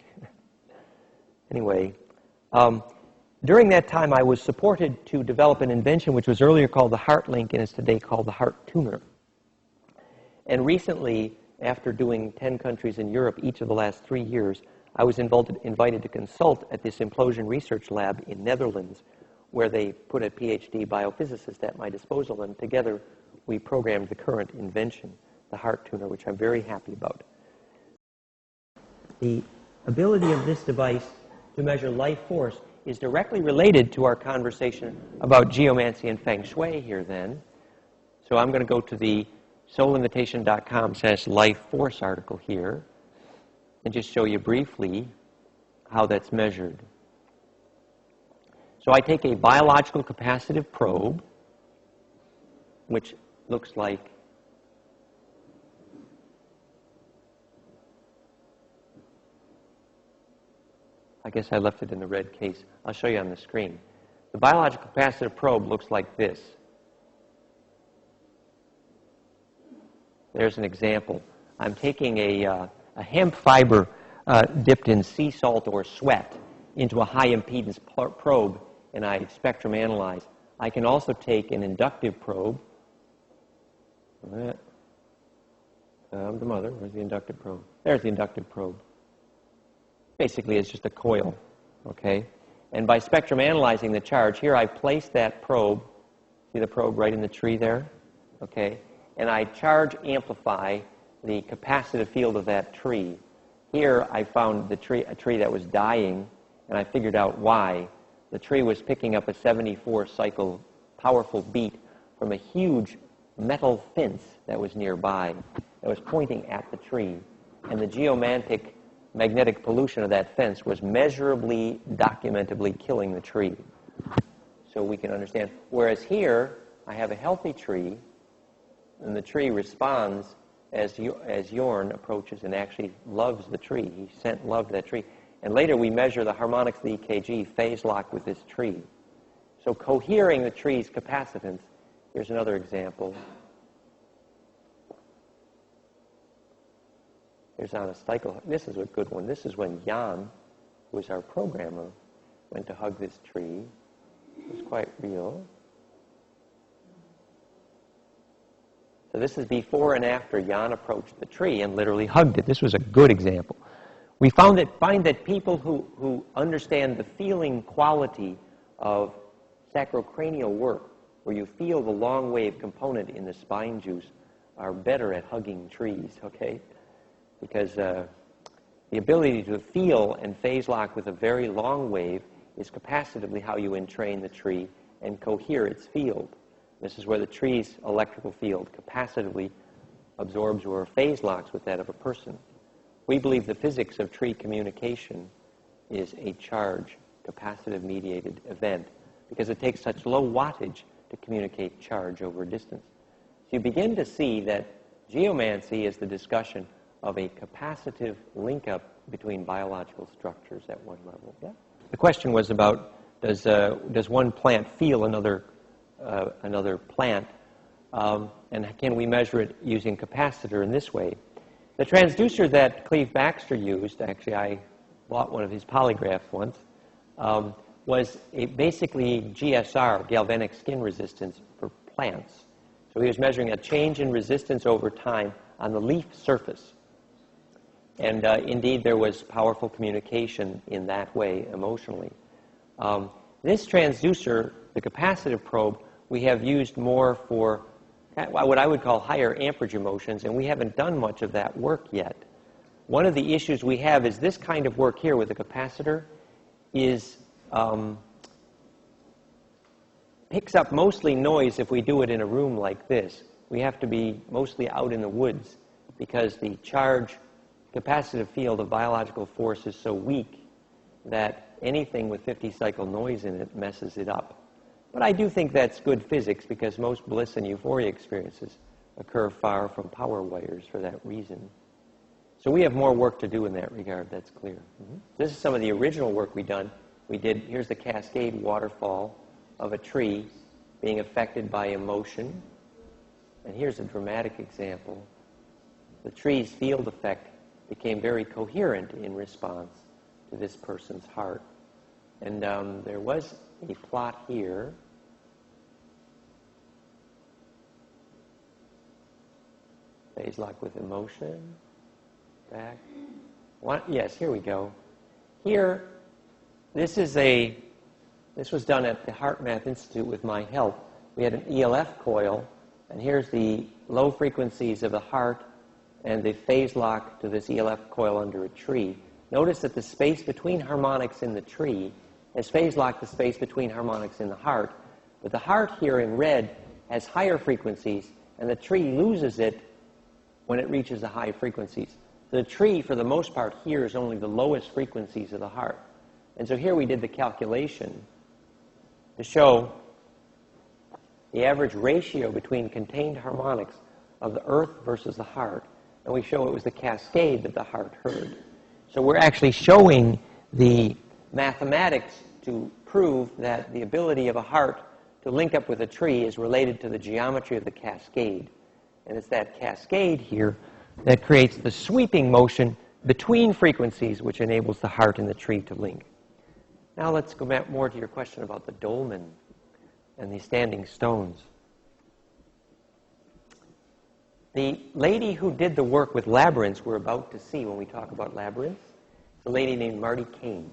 Anyway, during that time, I was supported to develop an invention which was earlier called the Heart Link and is today called the Heart Tuner. And recently, after doing 10 countries in Europe each of the last 3 years, I was invited to consult at this implosion research lab in Netherlands, where they put a PhD biophysicist at my disposal, and together we programmed the current invention, the Heart Tuner, which I'm very happy about. The ability of this device to measure life force is directly related to our conversation about geomancy and feng shui here then. So I'm going to go to the soulinvitation.com/life force article here, and just show you briefly how that's measured. So I take a biological capacitive probe, which looks like I guess I left it in the red case. I'll show you on the screen. The biological capacitive probe looks like this. There's an example. I'm taking a hemp fiber dipped in sea salt or sweat into a high impedance probe, and I spectrum analyze. I can also take an inductive probe. The mother, where's the inductive probe? There's the inductive probe. Basically, it's just a coil, okay? And by spectrum analyzing the charge, here I place that probe, see the probe right in the tree there, okay? And I charge amplify the capacitive field of that tree. Here I found a tree that was dying, and I figured out why. The tree was picking up a 74-cycle powerful beat from a huge metal fence that was nearby, that was pointing at the tree. And the geomantic magnetic pollution of that fence was measurably, documentably killing the tree. So we can understand. Whereas here, I have a healthy tree, and the tree responds as Yorn approaches and actually loves the tree. He sent love to that tree. And later we measure the harmonics of the EKG phase lock with this tree. So cohering the tree's capacitance, here's another example. Here's on a cycle. This is a good one. This is when Jan, who was our programmer, went to hug this tree. It was quite real. So this is before and after Jan approached the tree and literally hugged it. This was a good example. We find that people who understand the feeling quality of sacrocranial work, where you feel the long wave component in the spine juice, are better at hugging trees, okay? Because the ability to feel and phase lock with a very long wave is capacitively how you entrain the tree and cohere its field. This is where the tree's electrical field capacitively absorbs or phase locks with that of a person. We believe the physics of tree communication is a charge, capacitive-mediated event, because it takes such low wattage to communicate charge over a distance. So you begin to see that geomancy is the discussion of a capacitive link-up between biological structures at one level. Yeah? The question was about, does one plant feel another plant, and can we measure it using capacitor in this way? The transducer that Cleve Baxter used, actually I bought one of his polygraphs once, was basically GSR, galvanic skin resistance, for plants. So he was measuring a change in resistance over time on the leaf surface. And indeed, there was powerful communication in that way emotionally. This transducer, the capacitive probe, we have used more for what I would call higher amperage emotions, and we haven't done much of that work yet. One of the issues we have is this kind of work here with the capacitor is picks up mostly noise if we do it in a room like this. We have to be mostly out in the woods because the charge capacitive field of biological force is so weak that anything with 50-cycle noise in it messes it up. But I do think that's good physics because most bliss and euphoria experiences occur far from power wires for that reason. So we have more work to do in that regard, that's clear. Mm-hmm. This is some of the original work we've done. Here's the cascade waterfall of a tree being affected by emotion. And here's a dramatic example. The tree's field effect became very coherent in response to this person's heart. And there was a plot here. Phase lock with emotion. Back. Yes, here we go. Here, this was done at the Heart Math Institute with my help. We had an ELF coil, and here's the low frequencies of the heart and the phase lock to this ELF coil under a tree. Notice that the space between harmonics in the tree has phase locked the space between harmonics in the heart, but the heart here in red has higher frequencies and the tree loses it when it reaches the high frequencies. The tree, for the most part, hears only the lowest frequencies of the heart. And so here we did the calculation to show the average ratio between contained harmonics of the earth versus the heart. And we show it was the cascade that the heart heard. So we're actually showing the mathematics to prove that the ability of a heart to link up with a tree is related to the geometry of the cascade. And it's that cascade here that creates the sweeping motion between frequencies which enables the heart and the tree to link. Now let's go back more to your question about the dolmen and the standing stones. The lady who did the work with labyrinths we're about to see when we talk about labyrinths is a lady named Marty Kane.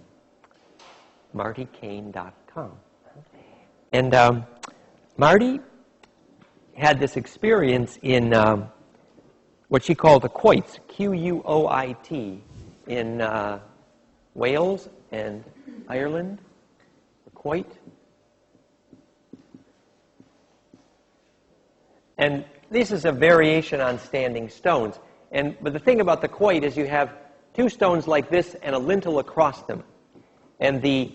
MartyKane.com. And Marty had this experience in what she called the quoits, Quoit, in Wales and Ireland. The quoit. And this is a variation on standing stones. But the thing about the quoit is you have two stones like this and a lintel across them. And the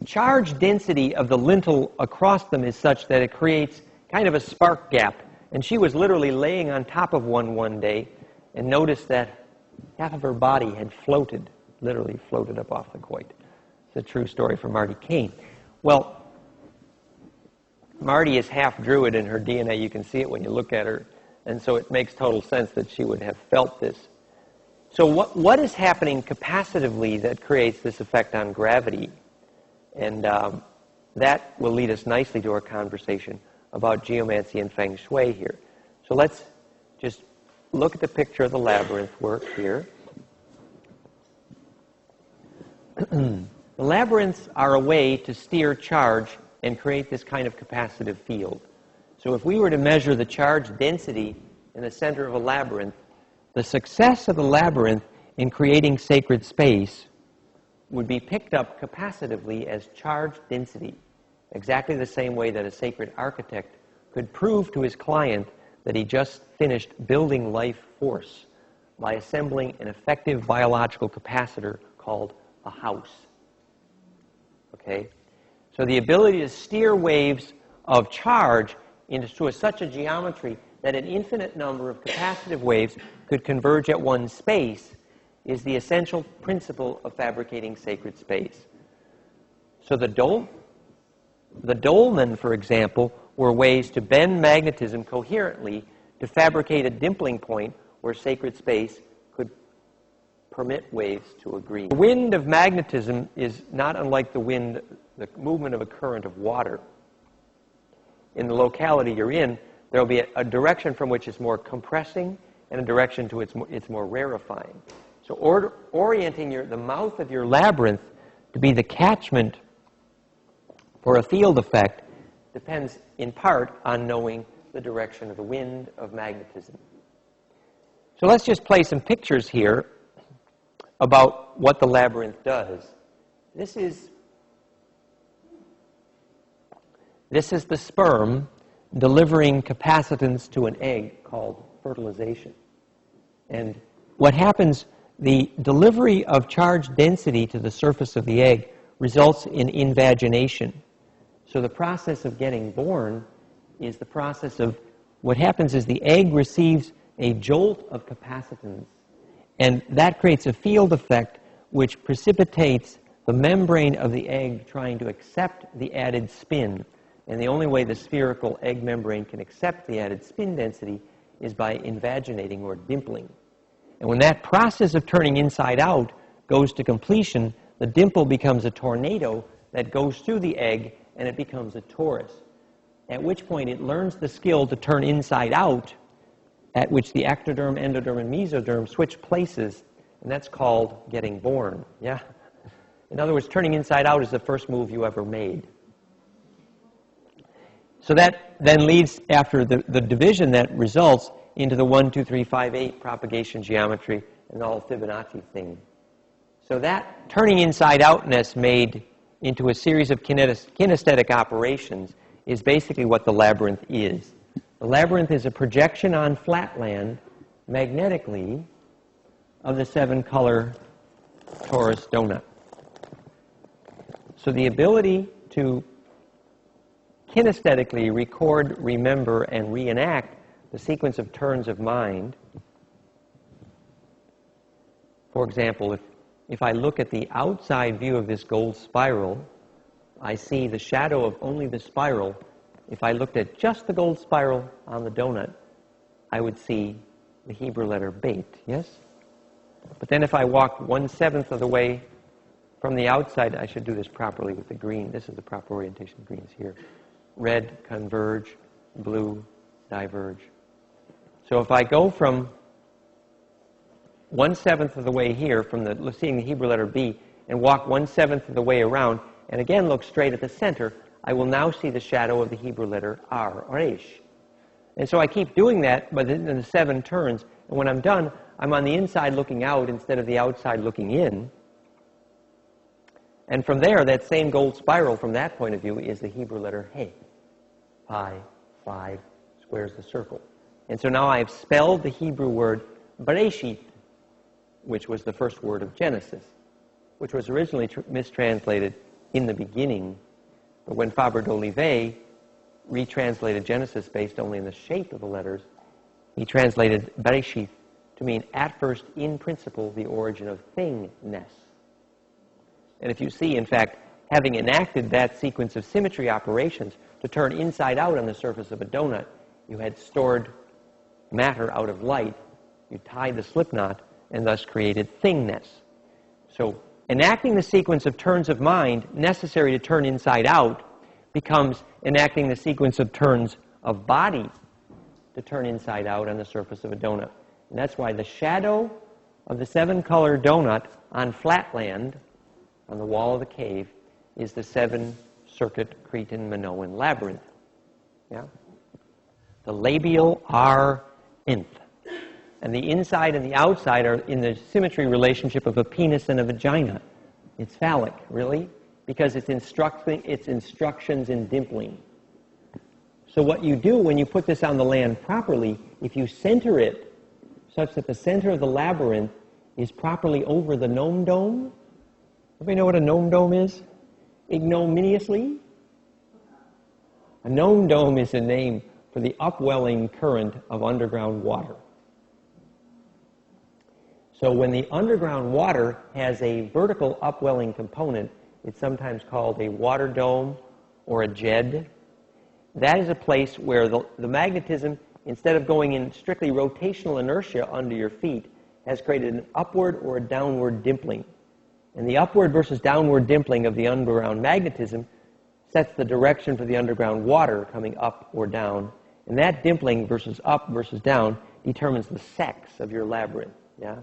charge density of the lintel across them is such that it creates kind of a spark gap. And she was literally laying on top of one day and noticed that half of her body had floated, literally floated up off the quoit. It's a true story from Marty Kane. Well, Marty is half Druid in her DNA. You can see it when you look at her. And so it makes total sense that she would have felt this. So what is happening capacitively that creates this effect on gravity? And that will lead us nicely to our conversation about geomancy and feng shui here. So let's just look at the picture of the labyrinth work here. The labyrinths are a way to steer charge and create this kind of capacitive field. So if we were to measure the charge density in the center of a labyrinth, the success of the labyrinth in creating sacred space would be picked up capacitively as charge density, exactly the same way that a sacred architect could prove to his client that he just finished building life force by assembling an effective biological capacitor called a house. Okay? So the ability to steer waves of charge into such a geometry that an infinite number of capacitive waves could converge at one space is the essential principle of fabricating sacred space. So the dolmen, for example, were ways to bend magnetism coherently to fabricate a dimpling point where sacred space could permit waves to agree. The wind of magnetism is not unlike the movement of a current of water. In the locality you're in, there will be a direction from which it's more compressing and a direction to it's more rarefying. So orienting the mouth of your labyrinth to be the catchment for a field effect depends in part on knowing the direction of the wind of magnetism. So let's just play some pictures here about what the labyrinth does. This is the sperm delivering capacitance to an egg called fertilization. And what happens, the delivery of charge density to the surface of the egg results in invagination. So the process of getting born is the process of, what happens is the egg receives a jolt of capacitance, and that creates a field effect which precipitates the membrane of the egg trying to accept the added spin. And the only way the spherical egg membrane can accept the added spin density is by invaginating or dimpling. And when that process of turning inside out goes to completion, the dimple becomes a tornado that goes through the egg and it becomes a torus. At which point it learns the skill to turn inside out, at which the ectoderm, endoderm, and mesoderm switch places, and that's called getting born. Yeah? In other words, turning inside out is the first move you ever made. So that then leads, after the division that results, into the 1, 2, 3, 5, 8 propagation geometry and the whole Fibonacci thing. So that turning inside outness made into a series of kinesthetic operations is basically what the labyrinth is. The labyrinth is a projection on flatland, magnetically, of the 7-color torus donut. So the ability to kinesthetically record, remember, and reenact the sequence of turns of mind. For example, if I look at the outside view of this gold spiral, I see the shadow of only the spiral. If I looked at just the gold spiral on the donut, I would see the Hebrew letter Beit, yes? But then if I walked 1/7 of the way from the outside, I should do this properly with the green. This is the proper orientation of greens here. Red, converge, blue, diverge. So if I go from 1/7 of the way here, from seeing the Hebrew letter B, and walk 1/7 of the way around, and again look straight at the center, I will now see the shadow of the Hebrew letter R, Resh. And so I keep doing that, but in the 7 turns, and when I'm done, I'm on the inside looking out instead of the outside looking in. And from there, that same gold spiral, from that point of view, is the Hebrew letter He. Pi, 5, squares the circle. And so now I've spelled the Hebrew word Bereshit, which was the first word of Genesis, which was originally mistranslated in the beginning. But when Fabre d'Olivet retranslated Genesis based only on the shape of the letters, he translated Bereshit to mean, at first, in principle, the origin of thingness. And if you see, in fact, having enacted that sequence of symmetry operations to turn inside out on the surface of a donut, you had stored matter out of light, you tied the slip knot, and thus created thingness. So enacting the sequence of turns of mind necessary to turn inside out becomes enacting the sequence of turns of body to turn inside out on the surface of a donut. And that's why the shadow of the 7-color donut on flatland, on the wall of the cave, is the 7-circuit Cretan Minoan labyrinth. Yeah? The labial are nth. And the inside and the outside are in the symmetry relationship of a penis and a vagina. It's phallic, really, because it's instructions in dimpling. So what you do when you put this on the land properly, if you center it such that the center of the labyrinth is properly over the gnome dome. Everybody know what a gnome dome is? Ignominiously? A gnome dome is a name for the upwelling current of underground water. So when the underground water has a vertical upwelling component, it's sometimes called a water dome or a jed. That is a place where the magnetism, instead of going in strictly rotational inertia under your feet, has created an upward or a downward dimpling. And the upward versus downward dimpling of the underground magnetism sets the direction for the underground water coming up or down. And that dimpling versus up versus down determines the sex of your labyrinth. Yeah?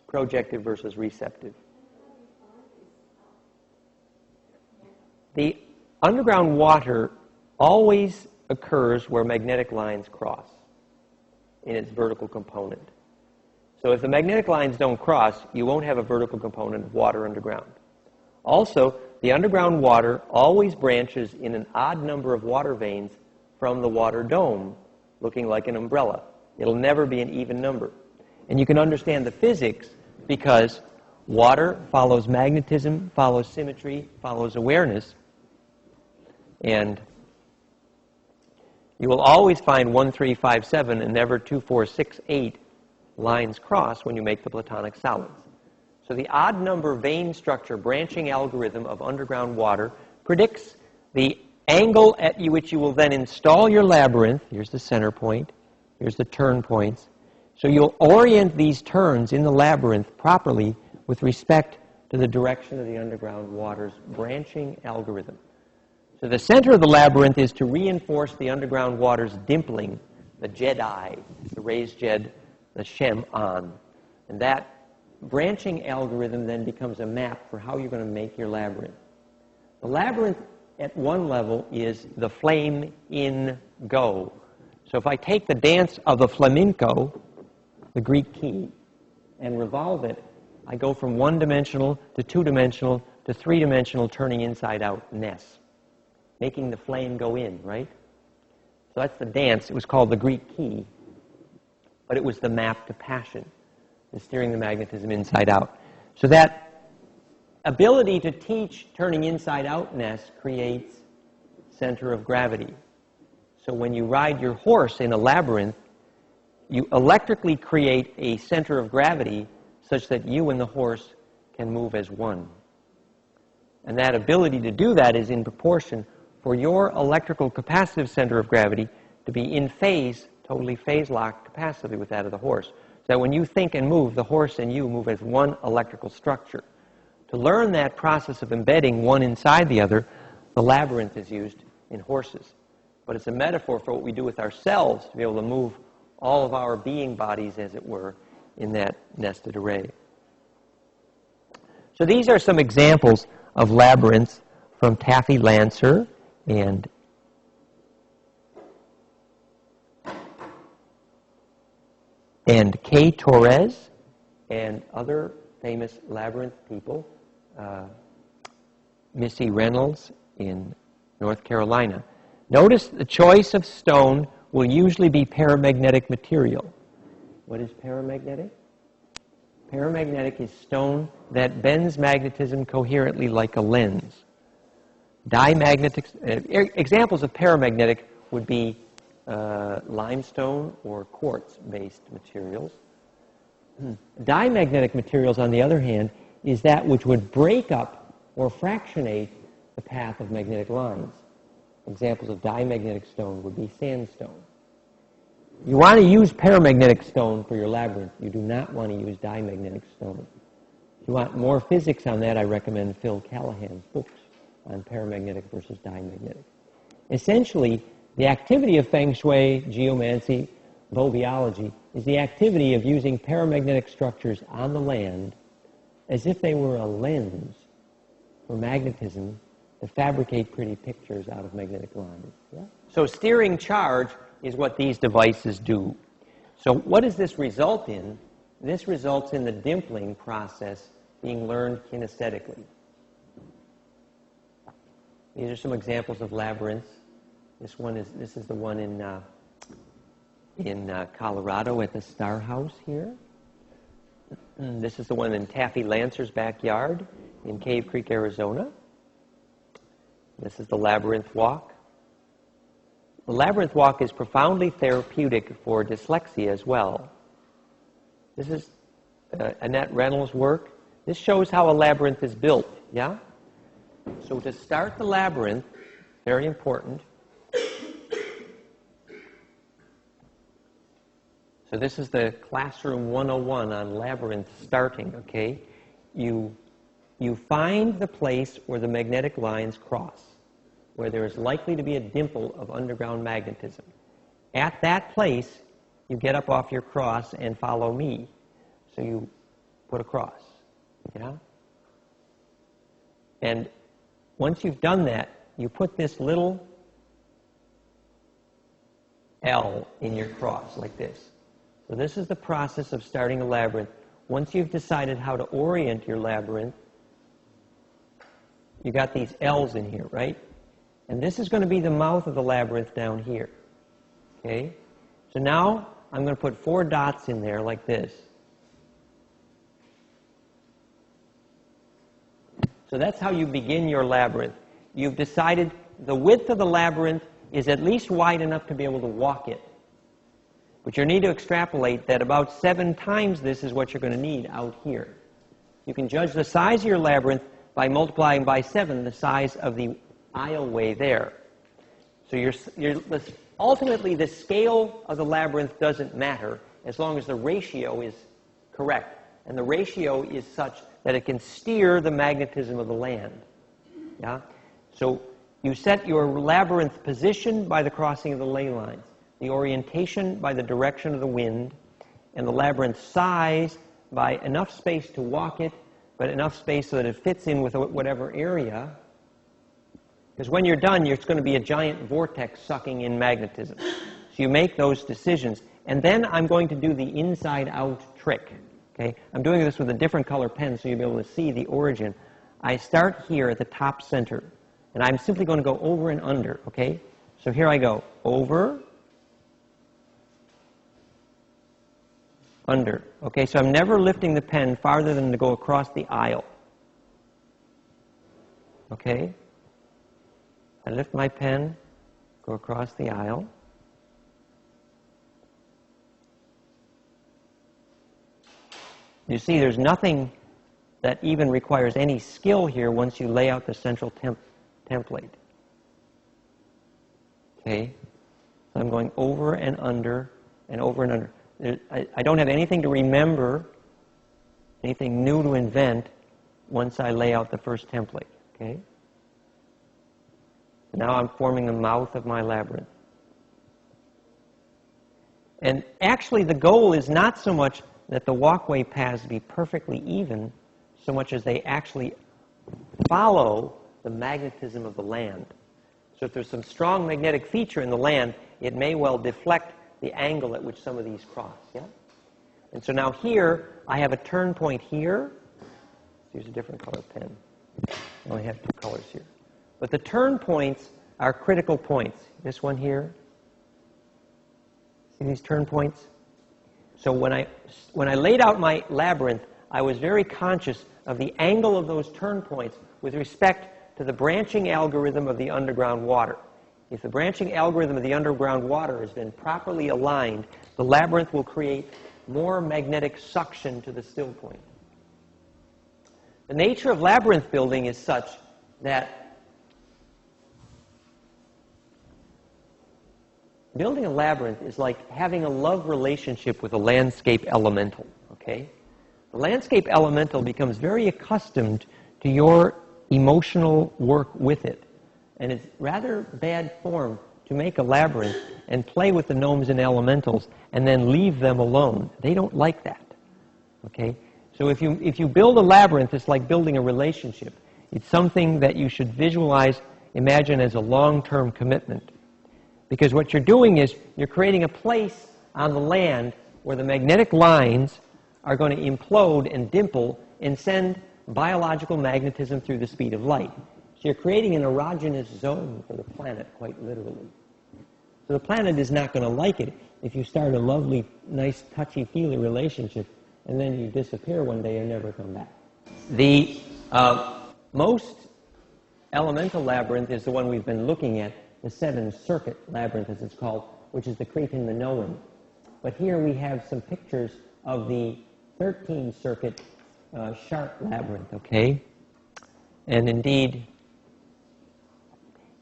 Projective versus receptive. The underground water always occurs where magnetic lines cross in its vertical component. So if the magnetic lines don't cross, you won't have a vertical component of water underground. Also, the underground water always branches in an odd number of water veins from the water dome, looking like an umbrella. It'll never be an even number. And you can understand the physics because water follows magnetism, follows symmetry, follows awareness. And you will always find 1, 3, 5, 7 and never 2, 4, 6, 8 lines cross when you make the Platonic solids. So the odd number vein structure branching algorithm of underground water predicts the angle at which you will then install your labyrinth. Here's the center point. Here's the turn points. So you'll orient these turns in the labyrinth properly with respect to the direction of the underground water's branching algorithm. So the center of the labyrinth is to reinforce the underground water's dimpling, the Jedi, the raised Jed, the Shem on. And that branching algorithm then becomes a map for how you're going to make your labyrinth. The labyrinth at one level is the flame in go. So if I take the dance of the flamenco, the Greek key, and revolve it, I go from one-dimensional to two-dimensional to three-dimensional, turning inside out, ness, making the flame go in, right? So that's the dance. It was called the Greek key, but it was the map to passion, the steering the magnetism inside out. So that ability to teach turning inside outness creates center of gravity. So when you ride your horse in a labyrinth, you electrically create a center of gravity such that you and the horse can move as one. And that ability to do that is in proportion for your electrical capacitive center of gravity to be in phase, totally phase-locked capacitively with that of the horse. So that when you think and move, the horse and you move as one electrical structure. To learn that process of embedding one inside the other, the labyrinth is used in horses. But it's a metaphor for what we do with ourselves to be able to move all of our being bodies, as it were, in that nested array. So these are some examples of labyrinths from Taffy Lancer and Kay Torres and other famous labyrinth people, Missy Reynolds in North Carolina. Notice the choice of stone will usually be paramagnetic material. What is paramagnetic? Paramagnetic is stone that bends magnetism coherently like a lens. Diamagnetic, examples of paramagnetic would be limestone or quartz-based materials. Diamagnetic materials, on the other hand, is that which would break up or fractionate the path of magnetic lines. Examples of diamagnetic stone would be sandstone. You want to use paramagnetic stone for your labyrinth. You do not want to use diamagnetic stone. If you want more physics on that, I recommend Phil Callahan's books on paramagnetic versus diamagnetic. Essentially, the activity of Feng Shui, geomancy, bowbiology is the activity of using paramagnetic structures on the land as if they were a lens for magnetism to fabricate pretty pictures out of magnetic lines. Yeah? So steering charge is what these devices do. So what does this result in? This results in the dimpling process being learned kinesthetically. These are some examples of labyrinths. This is the one in Colorado at the Star House here. This is the one in Taffy Lancer's backyard in Cave Creek, Arizona. This is the labyrinth walk. The labyrinth walk is profoundly therapeutic for dyslexia as well. This is Annette Reynolds' work. This shows how a labyrinth is built, yeah? So to start the labyrinth, very important. So this is the classroom 101 on labyrinth starting, okay? You find the place where the magnetic lines cross, where there is likely to be a dimple of underground magnetism. At that place, you get up off your cross and follow me. So you put a cross, yeah? And once you've done that, you put this little L in your cross, like this. So this is the process of starting a labyrinth. Once you've decided how to orient your labyrinth, you got these L's in here, right? And this is going to be the mouth of the labyrinth down here. Okay? So now I'm going to put 4 dots in there like this. So that's how you begin your labyrinth. You've decided the width of the labyrinth is at least wide enough to be able to walk it. But you need to extrapolate that about 7 times this is what you're going to need out here. You can judge the size of your labyrinth by multiplying by 7 the size of the aisleway there. So ultimately, the scale of the labyrinth doesn't matter as long as the ratio is correct. And the ratio is such that it can steer the magnetism of the land. Yeah? So you set your labyrinth position by the crossing of the ley lines, the orientation by the direction of the wind, and the labyrinth size by enough space to walk it, but enough space so that it fits in with whatever area. Because when you're done, it's going to be a giant vortex sucking in magnetism. So you make those decisions. And then I'm going to do the inside-out trick. Okay? I'm doing this with a different color pen so you'll be able to see the origin. I start here at the top center, and I'm simply going to go over and under. Okay? So here I go. Over, under. Okay, so I'm never lifting the pen farther than to go across the aisle. Okay? I lift my pen, go across the aisle. You see, there's nothing that even requires any skill here once you lay out the central template. Okay? So I'm going over and under and over and under. I don't have anything to remember, anything new to invent once I lay out the first template. Okay? Now I'm forming the mouth of my labyrinth. And actually the goal is not so much that the walkway paths be perfectly even, so much as they actually follow the magnetism of the land. So if there's some strong magnetic feature in the land, it may well deflect the angle at which some of these cross. Yeah? And so now here, I have a turn point here. Let's use a different color pen. I only have two colors here. But the turn points are critical points. This one here. See these turn points? So when I laid out my labyrinth, I was very conscious of the angle of those turn points with respect to the branching algorithm of the underground water. If the branching algorithm of the underground water has been properly aligned, the labyrinth will create more magnetic suction to the still point. The nature of labyrinth building is such that building a labyrinth is like having a love relationship with a landscape elemental, okay? The landscape elemental becomes very accustomed to your emotional work with it. And it's rather bad form to make a labyrinth and play with the gnomes and elementals and then leave them alone. They don't like that, okay? So if you build a labyrinth, it's like building a relationship. It's something that you should visualize, imagine as a long-term commitment. Because what you're doing is you're creating a place on the land where the magnetic lines are going to implode and dimple and send biological magnetism through the speed of light. So you're creating an erogenous zone for the planet, quite literally. So the planet is not going to like it if you start a lovely, nice, touchy-feely relationship and then you disappear one day and never come back. The most elemental labyrinth is the one we've been looking at, the 7-circuit labyrinth, as it's called, which is the Cretan Minoan. But here we have some pictures of the 13-circuit sharp labyrinth, okay? And indeed,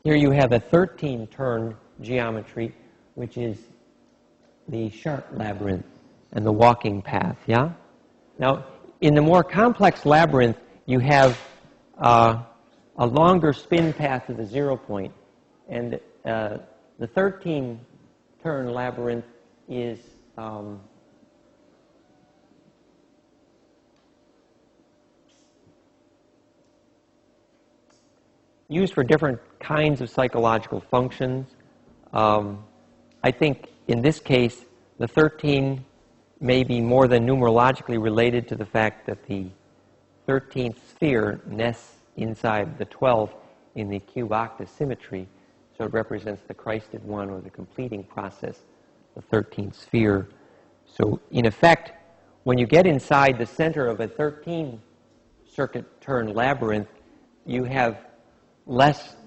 here you have a 13-turn geometry, which is the sharp labyrinth and the walking path, yeah? Now, in the more complex labyrinth, you have a longer spin path to the 0 point. And the 13-turn labyrinth is used for different kinds of psychological functions. I think in this case, the 13 may be more than numerologically related to the fact that the 13th sphere nests inside the 12 in the cube-octa symmetry. So it represents the Christed one, or the completing process, the 13th sphere. So in effect, when you get inside the center of a 13-circuit turn labyrinth, you have less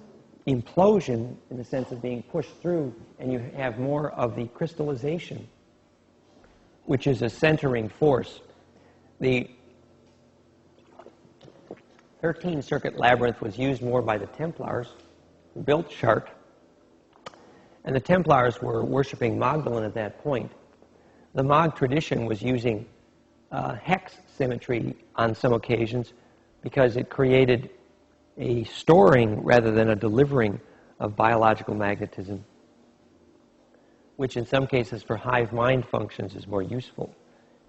implosion in the sense of being pushed through, and you have more of the crystallization, which is a centering force. The 13-circuit labyrinth was used more by the Templars, who built Chartres. And the Templars were worshiping Magdalene at that point. The Mag tradition was using hex symmetry on some occasions because it created a storing rather than a delivering of biological magnetism, which in some cases for hive mind functions is more useful.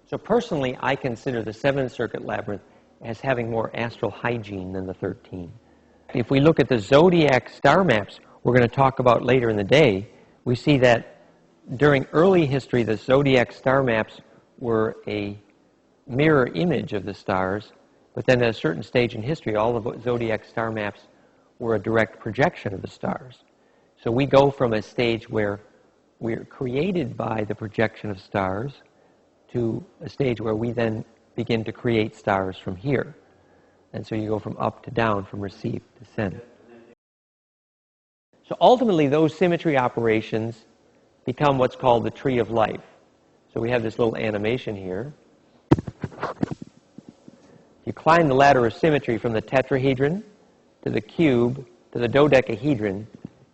So personally, I consider the 7-circuit labyrinth as having more astral hygiene than the 13. If we look at the zodiac star maps we're going to talk about later in the day, we see that during early history, the zodiac star maps were a mirror image of the stars, but then at a certain stage in history, all the zodiac star maps were a direct projection of the stars. So we go from a stage where we're created by the projection of stars to a stage where we then begin to create stars from here. And so you go from up to down, from receive to send. So ultimately, those symmetry operations become what's called the tree of life. So we have this little animation here. You climb the ladder of symmetry from the tetrahedron to the cube to the dodecahedron.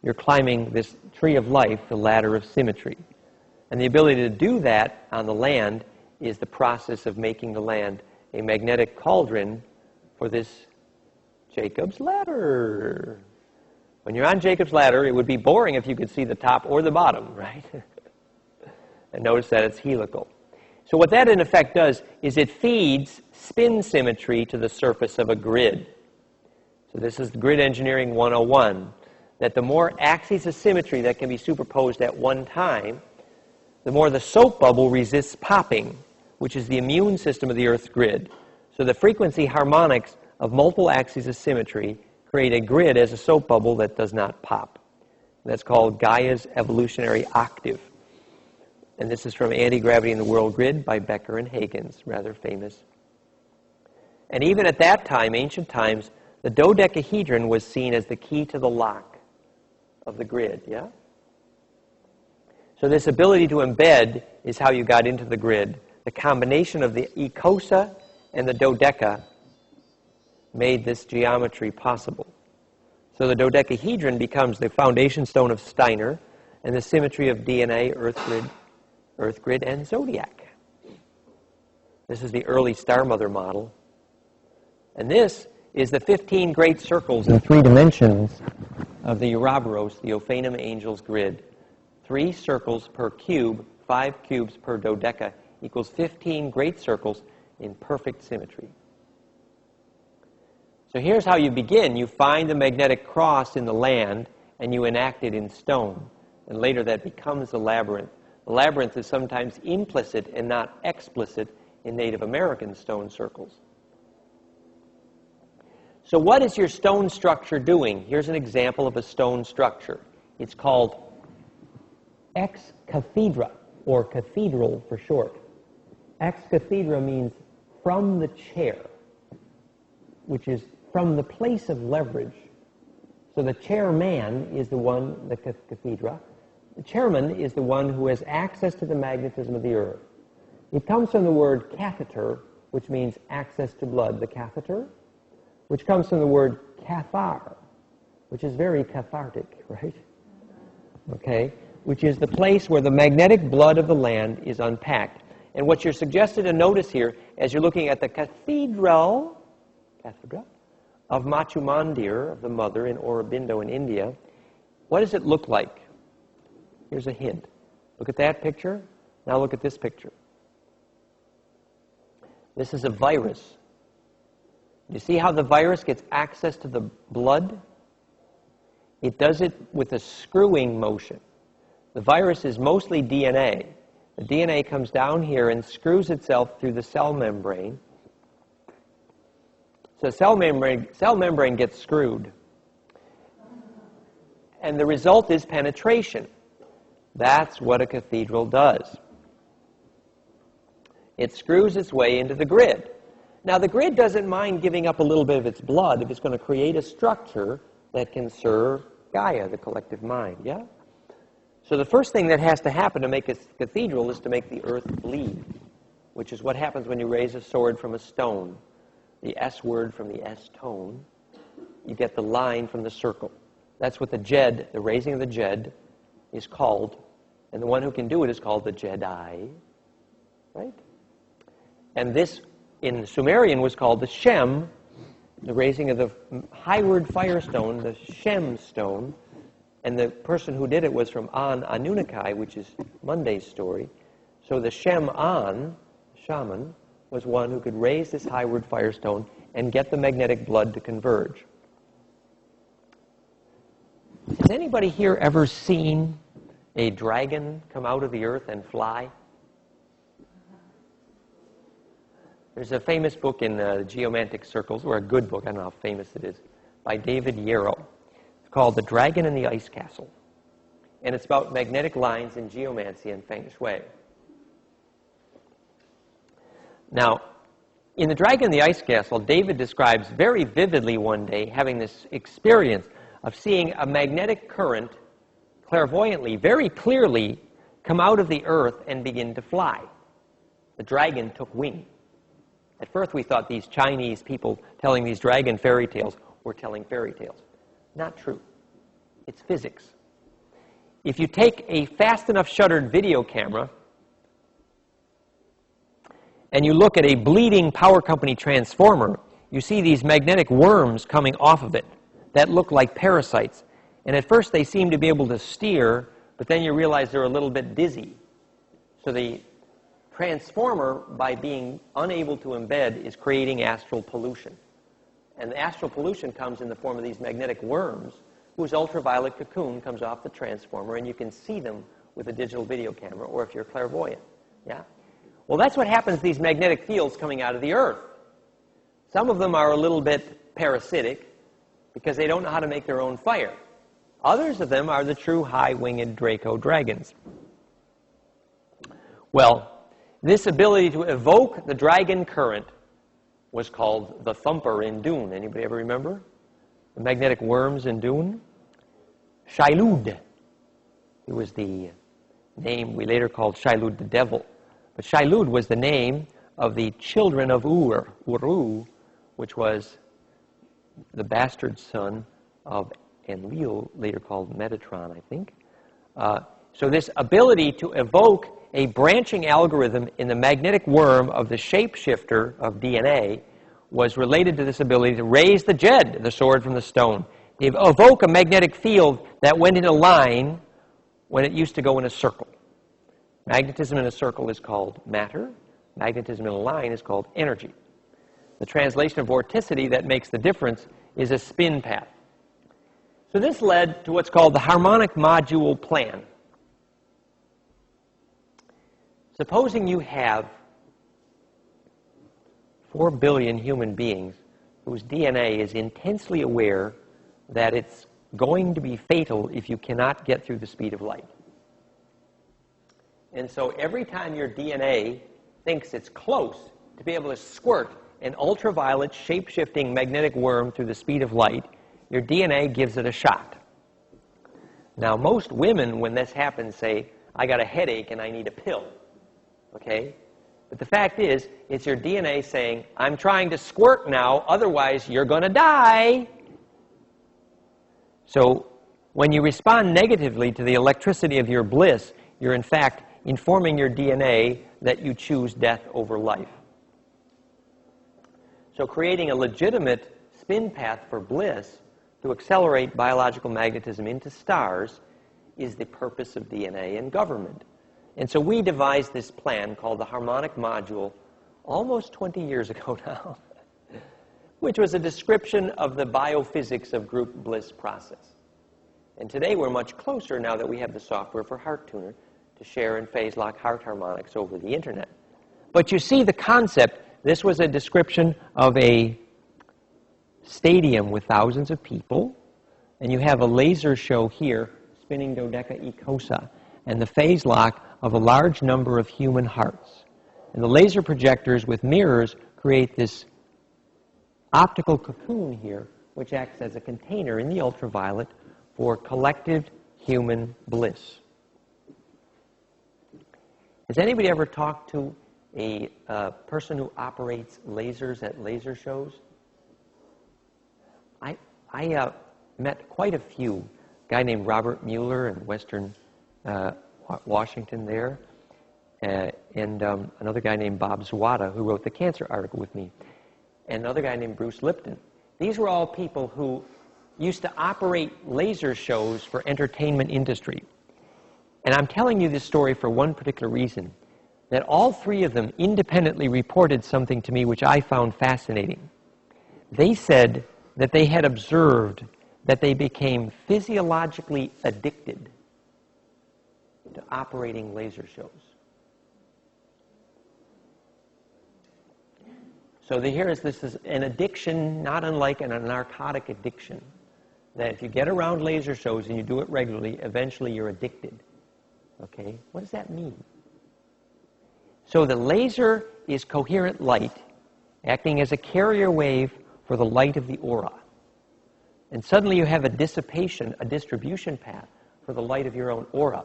You're climbing this tree of life, the ladder of symmetry. And the ability to do that on the land is the process of making the land a magnetic cauldron for this Jacob's ladder. When you're on Jacob's ladder, it would be boring if you could see the top or the bottom, right? And notice that it's helical. So what that in effect does is it feeds spin symmetry to the surface of a grid. So this is grid engineering 101, that the more axes of symmetry that can be superposed at one time, the more the soap bubble resists popping, which is the immune system of the Earth's grid. So the frequency harmonics of multiple axes of symmetry create a grid as a soap bubble that does not pop. That's called Gaia's evolutionary octave. And this is from Anti-Gravity in the World Grid by Becker and Huygens, rather famous. And even at that time, ancient times, the dodecahedron was seen as the key to the lock of the grid, yeah? So this ability to embed is how you got into the grid. The combination of the ecosa and the dodeca made this geometry possible. So the dodecahedron becomes the foundation stone of Steiner and the symmetry of DNA, Earth grid, and zodiac. This is the early Star Mother model. And this is the 15 great circles in 3 dimensions of the Ouroboros, the Ophanim Angels grid. 3 circles per cube, 5 cubes per dodeca, equals 15 great circles in perfect symmetry. So here's how you begin. You find the magnetic cross in the land, and you enact it in stone. And later that becomes the labyrinth. The labyrinth is sometimes implicit and not explicit in Native American stone circles. So what is your stone structure doing? Here's an example of a stone structure. It's called ex cathedra, or cathedral for short. Ex cathedra means from the chair, which is from the place of leverage. So the chairman is the one, the cathedra. The chairman is the one who has access to the magnetism of the earth. It comes from the word catheter, which means access to blood, the catheter, which comes from the word cathar, which is very cathartic, right? Okay? Which is the place where the magnetic blood of the land is unpacked. And what you're suggested to notice here, as you're looking at the cathedra of Machu Mandir, of the Mother in Aurobindo in India, what does it look like? Here's a hint. Look at that picture. Now look at this picture. This is a virus. You see how the virus gets access to the blood? It does it with a screwing motion. The virus is mostly DNA. The DNA comes down here and screws itself through the cell membrane. So cell membrane gets screwed. And the result is penetration. That's what a cathedral does. It screws its way into the grid. Now, the grid doesn't mind giving up a little bit of its blood if it's going to create a structure that can serve Gaia, the collective mind, yeah? So the first thing that has to happen to make a cathedral is to make the earth bleed, which is what happens when you raise a sword from a stone. The S word from the S tone, you get the line from the circle. That's what the Jed, the raising of the Jed, is called. And the one who can do it is called the Jedi, right? And this, in Sumerian, was called the Shem, the raising of the highward firestone, the Shem stone. And the person who did it was from An Anunnaki, which is Monday's story. So the Shem An, shaman, was one who could raise this highward firestone and get the magnetic blood to converge. Has anybody here ever seen a dragon come out of the earth and fly? There's a famous book in geomantic circles, or a good book, I don't know how famous it is, by David Yarrow. It's called The Dragon and the Ice Castle. And it's about magnetic lines in geomancy and feng shui. Now, in The Dragon in the Ice Castle, David describes very vividly one day having this experience of seeing a magnetic current clairvoyantly, very clearly, come out of the earth and begin to fly. The dragon took wing. At first we thought these Chinese people telling these dragon fairy tales were telling fairy tales. Not true. It's physics. If you take a fast enough shuttered video camera and you look at a bleeding power company transformer, you see these magnetic worms coming off of it that look like parasites. And at first they seem to be able to steer, but then you realize they're a little bit dizzy. So the transformer, by being unable to embed, is creating astral pollution. And the astral pollution comes in the form of these magnetic worms, whose ultraviolet cocoon comes off the transformer, and you can see them with a digital video camera, or if you're clairvoyant. Yeah? Well, that's what happens to these magnetic fields coming out of the earth. Some of them are a little bit parasitic because they don't know how to make their own fire. Others of them are the true high-winged Draco dragons. Well, this ability to evoke the dragon current was called the thumper in Dune. Anybody ever remember? The magnetic worms in Dune? Shai-Lud. It was the name we later called Shai-Lud the devil. But Shai-Lud was the name of the children of Uru, which was the bastard son of Enlil, later called Metatron, I think. So this ability to evoke a branching algorithm in the magnetic worm of the shapeshifter of DNA was related to this ability to raise the Jed, the sword from the stone. They evoke a magnetic field that went in a line when it used to go in a circle. Magnetism in a circle is called matter. Magnetism in a line is called energy. The translation of vorticity that makes the difference is a spin path. So this led to what's called the harmonic module plan. Supposing you have 4 billion human beings whose DNA is intensely aware that it's going to be fatal if you cannot get through the speed of light. And so every time your DNA thinks it's close to be able to squirt an ultraviolet shape-shifting magnetic worm through the speed of light, your DNA gives it a shot. Now, most women, when this happens, say, I got a headache and I need a pill. Okay? But the fact is, it's your DNA saying, I'm trying to squirt now, otherwise you're going to die. So when you respond negatively to the electricity of your bliss, you're in fact informing your DNA that you choose death over life. So creating a legitimate spin path for bliss to accelerate biological magnetism into stars is the purpose of DNA and government. And so we devised this plan called the harmonic module almost 20 years ago now, which was a description of the biophysics of group bliss process. And today we're much closer now that we have the software for Heart Tuner to share and phase lock heart harmonics over the internet. But you see the concept. This was a description of a stadium with thousands of people, and you have a laser show here, spinning dodecaecosa, and the phase lock of a large number of human hearts. And the laser projectors with mirrors create this optical cocoon here, which acts as a container in the ultraviolet for collective human bliss. Has anybody ever talked to a person who operates lasers at laser shows? I met quite a few. A guy named Robert Mueller in Western Washington there, and another guy named Bob Zwada, who wrote the cancer article with me, and another guy named Bruce Lipton. These were all people who used to operate laser shows for entertainment industry. And I'm telling you this story for one particular reason, that all three of them independently reported something to me which I found fascinating. They said that they had observed that they became physiologically addicted to operating laser shows. So here is this is an addiction, not unlike a narcotic addiction, that if you get around laser shows and you do it regularly, eventually you're addicted. Okay? What does that mean? So the laser is coherent light acting as a carrier wave for the light of the aura. And suddenly you have a dissipation, a distribution path for the light of your own aura.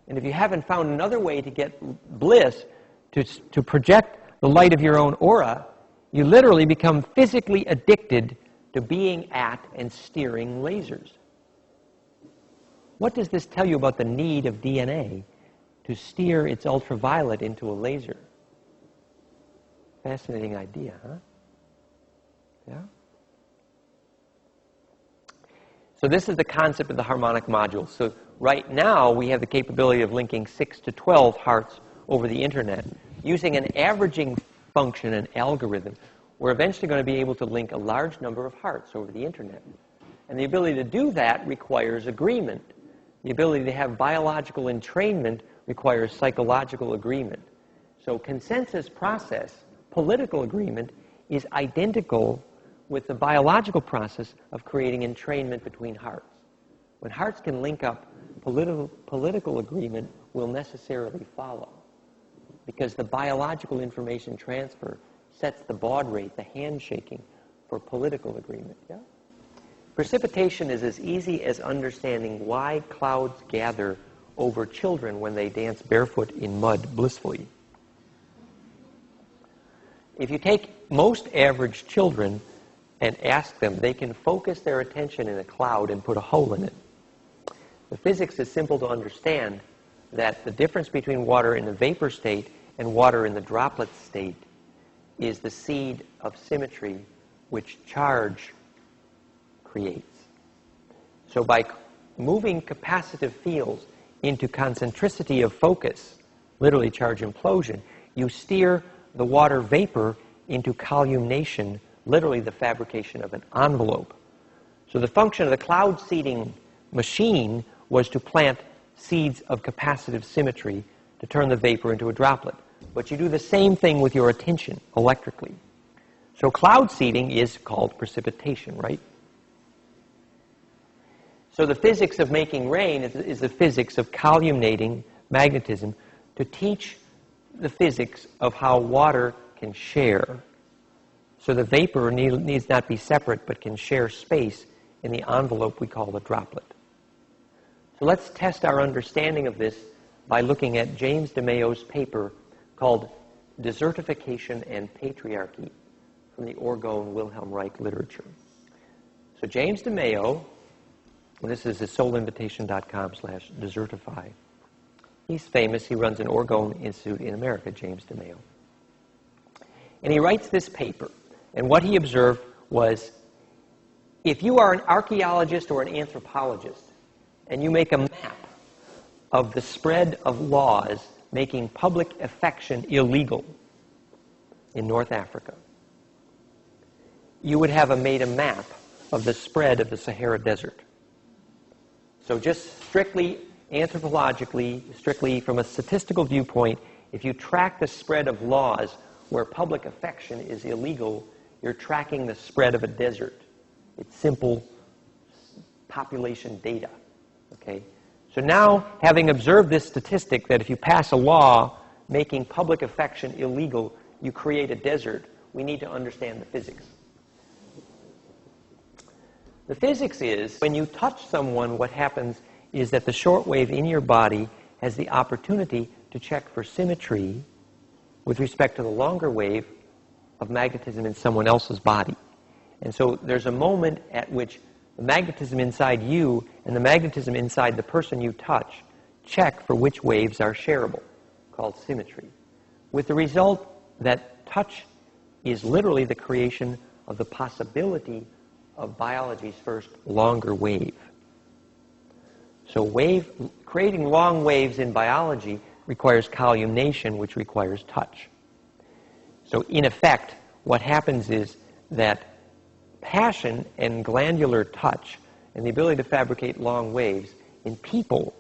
And if you haven't found another way to get bliss, to project the light of your own aura, you literally become physically addicted to being at and steering lasers. What does this tell you about the need of DNA to steer its ultraviolet into a laser? Fascinating idea, huh? Yeah? So this is the concept of the harmonic module. So right now we have the capability of linking 6 to 12 hearts over the internet. Using an averaging function, an algorithm, we're eventually going to be able to link a large number of hearts over the internet. And the ability to do that requires agreement. The ability to have biological entrainment requires psychological agreement. So consensus process, political agreement, is identical with the biological process of creating entrainment between hearts. When hearts can link up, political agreement will necessarily follow, because the biological information transfer sets the baud rate, the handshaking, for political agreement. Yeah? Precipitation is as easy as understanding why clouds gather over children when they dance barefoot in mud blissfully. If you take most average children and ask them, they can focus their attention in a cloud and put a hole in it. The physics is simple to understand, that the difference between water in the vapor state and water in the droplet state is the seed of symmetry which charge creates. So by moving capacitive fields into concentricity of focus, literally charge implosion, you steer the water vapor into columnation, literally the fabrication of an envelope. So the function of the cloud seeding machine was to plant seeds of capacitive symmetry to turn the vapor into a droplet. But you do the same thing with your attention electrically. So cloud seeding is called precipitation, right? So the physics of making rain is the physics of columnating magnetism to teach the physics of how water can share. So the vapor needs not be separate, but can share space in the envelope we call the droplet. So let's test our understanding of this by looking at James DeMayo's paper called Desertification and Patriarchy from the Orgone Wilhelm Reich literature. So James DeMayo, and this is at soulinvitation.com/desertify. He's famous. He runs an Orgone Institute in America, James DeMayo. And he writes this paper. And what he observed was, if you are an archaeologist or an anthropologist, and you make a map of the spread of laws making public affection illegal in North Africa, you would have made a map of the spread of the Sahara Desert. So just strictly anthropologically, strictly from a statistical viewpoint, if you track the spread of laws where public affection is illegal, you're tracking the spread of a desert. It's simple population data. Okay? So now, having observed this statistic that if you pass a law making public affection illegal, you create a desert, we need to understand the physics. The physics is, when you touch someone, what happens is that the shortwave in your body has the opportunity to check for symmetry with respect to the longer wave of magnetism in someone else's body. And so there's a moment at which the magnetism inside you and the magnetism inside the person you touch check for which waves are shareable, called symmetry, with the result that touch is literally the creation of the possibility of biology's first longer wave. So creating long waves in biology requires columnation, which requires touch. So in effect, what happens is that passion and glandular touch and the ability to fabricate long waves in people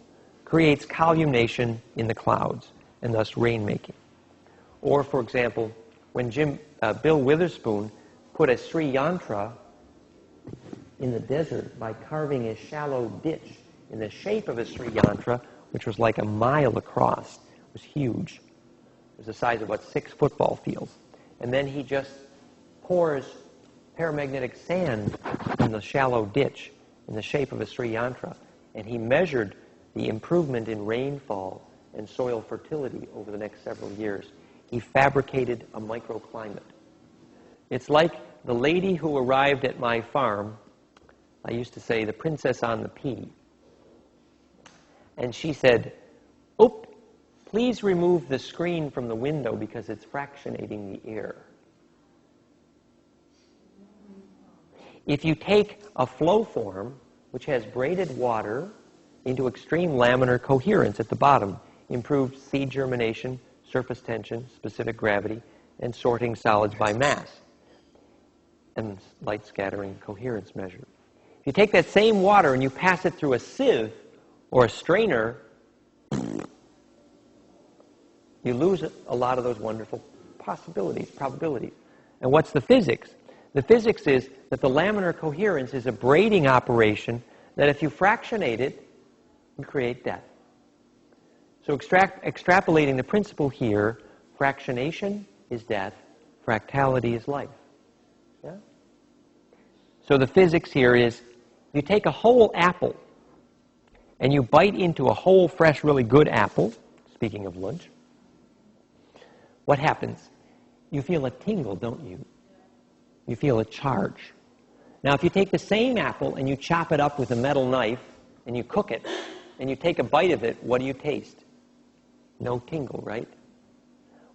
creates columnation in the clouds and thus rainmaking. Or, for example, when Bill Witherspoon put a Sri Yantra in the desert by carving a shallow ditch in the shape of a Sri Yantra, which was like a mile across, it was huge. It was the size of, what, 6 football fields. And then he just pours paramagnetic sand in the shallow ditch in the shape of a Sri Yantra. And he measured the improvement in rainfall and soil fertility over the next several years. He fabricated a microclimate. It's like the lady who arrived at my farm. I used to say, the princess on the pea. And she said, "Oop, please remove the screen from the window because it's fractionating the air." If you take a flow form, which has braided water into extreme laminar coherence at the bottom, improved seed germination, surface tension, specific gravity, and sorting solids by mass, and light scattering coherence measure. If you take that same water and you pass it through a sieve or a strainer, you lose a lot of those wonderful possibilities, probabilities. And what's the physics? The physics is that the laminar coherence is a braiding operation that if you fractionate it, you create death. So extrapolating the principle here, fractionation is death, fractality is life. Yeah? So the physics here is, you take a whole apple and you bite into a whole, fresh, really good apple, speaking of lunch, what happens? You feel a tingle, don't you? You feel a charge. Now, if you take the same apple and you chop it up with a metal knife and you cook it and you take a bite of it, what do you taste? No tingle, right?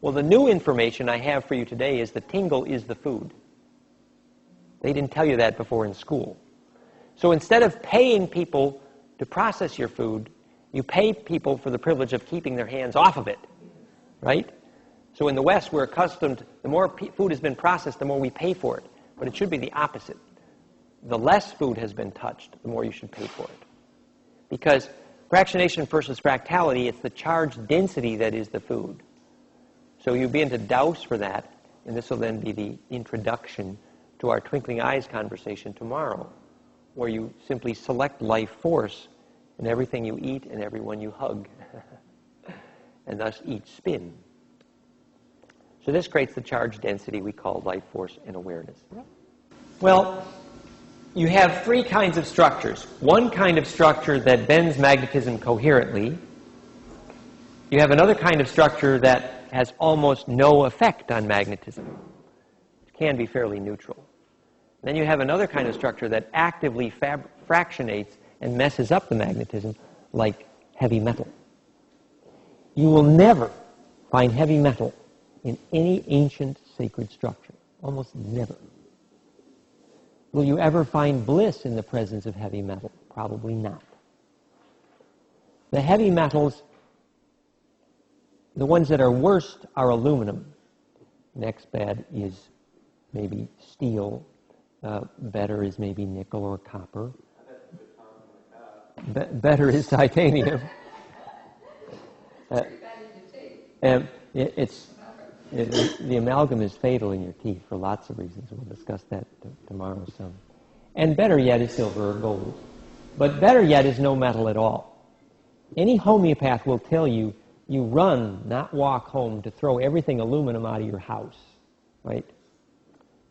Well, the new information I have for you today is the tingle is the food. They didn't tell you that before in school. So instead of paying people to process your food, you pay people for the privilege of keeping their hands off of it, right? So in the West, we're accustomed, the more food has been processed, the more we pay for it. But it should be the opposite. The less food has been touched, the more you should pay for it. Because fractionation versus fractality, it's the charge density that is the food. So you begin to douse for that, and this will then be the introduction to our twinkling eyes conversation tomorrow, where you simply select life force in everything you eat and everyone you hug, and thus each spin. So this creates the charge density we call life force and awareness. Well, you have 3 kinds of structures. One kind of structure that bends magnetism coherently. You have another kind of structure that has almost no effect on magnetism. It can be fairly neutral. Then you have another kind of structure that actively fractionates and messes up the magnetism, like heavy metal. You will never find heavy metal in any ancient sacred structure. Almost never. Will you ever find bliss in the presence of heavy metal? Probably not. The heavy metals, the ones that are worst are aluminum. Next bad is maybe steel. Better is maybe nickel or copper. Better is titanium. The amalgam is fatal in your teeth for lots of reasons. We'll discuss that tomorrow some. And better yet is silver or gold. But better yet is no metal at all. Any homeopath will tell you, you run, not walk home, to throw everything aluminum out of your house, right?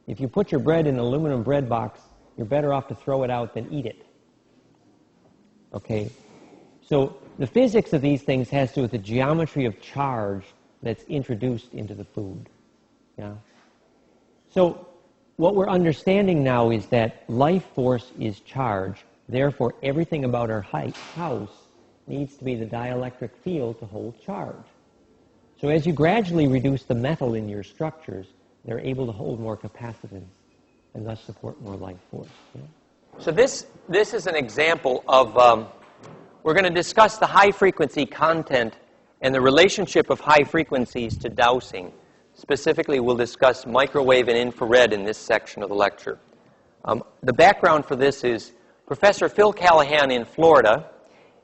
If you put your bread in an aluminum bread box, you're better off to throw it out than eat it. Okay? So the physics of these things has to do with the geometry of charge that's introduced into the food. Yeah? So what we're understanding now is that life force is charge. Therefore, everything about our house needs to be the dielectric field to hold charge. So as you gradually reduce the metal in your structures, they're able to hold more capacitance and thus support more life force. Yeah? So this is an example of, we're going to discuss the high-frequency content and the relationship of high frequencies to dowsing. Specifically, we'll discuss microwave and infrared in this section of the lecture. The background for this is Professor Phil Callahan in Florida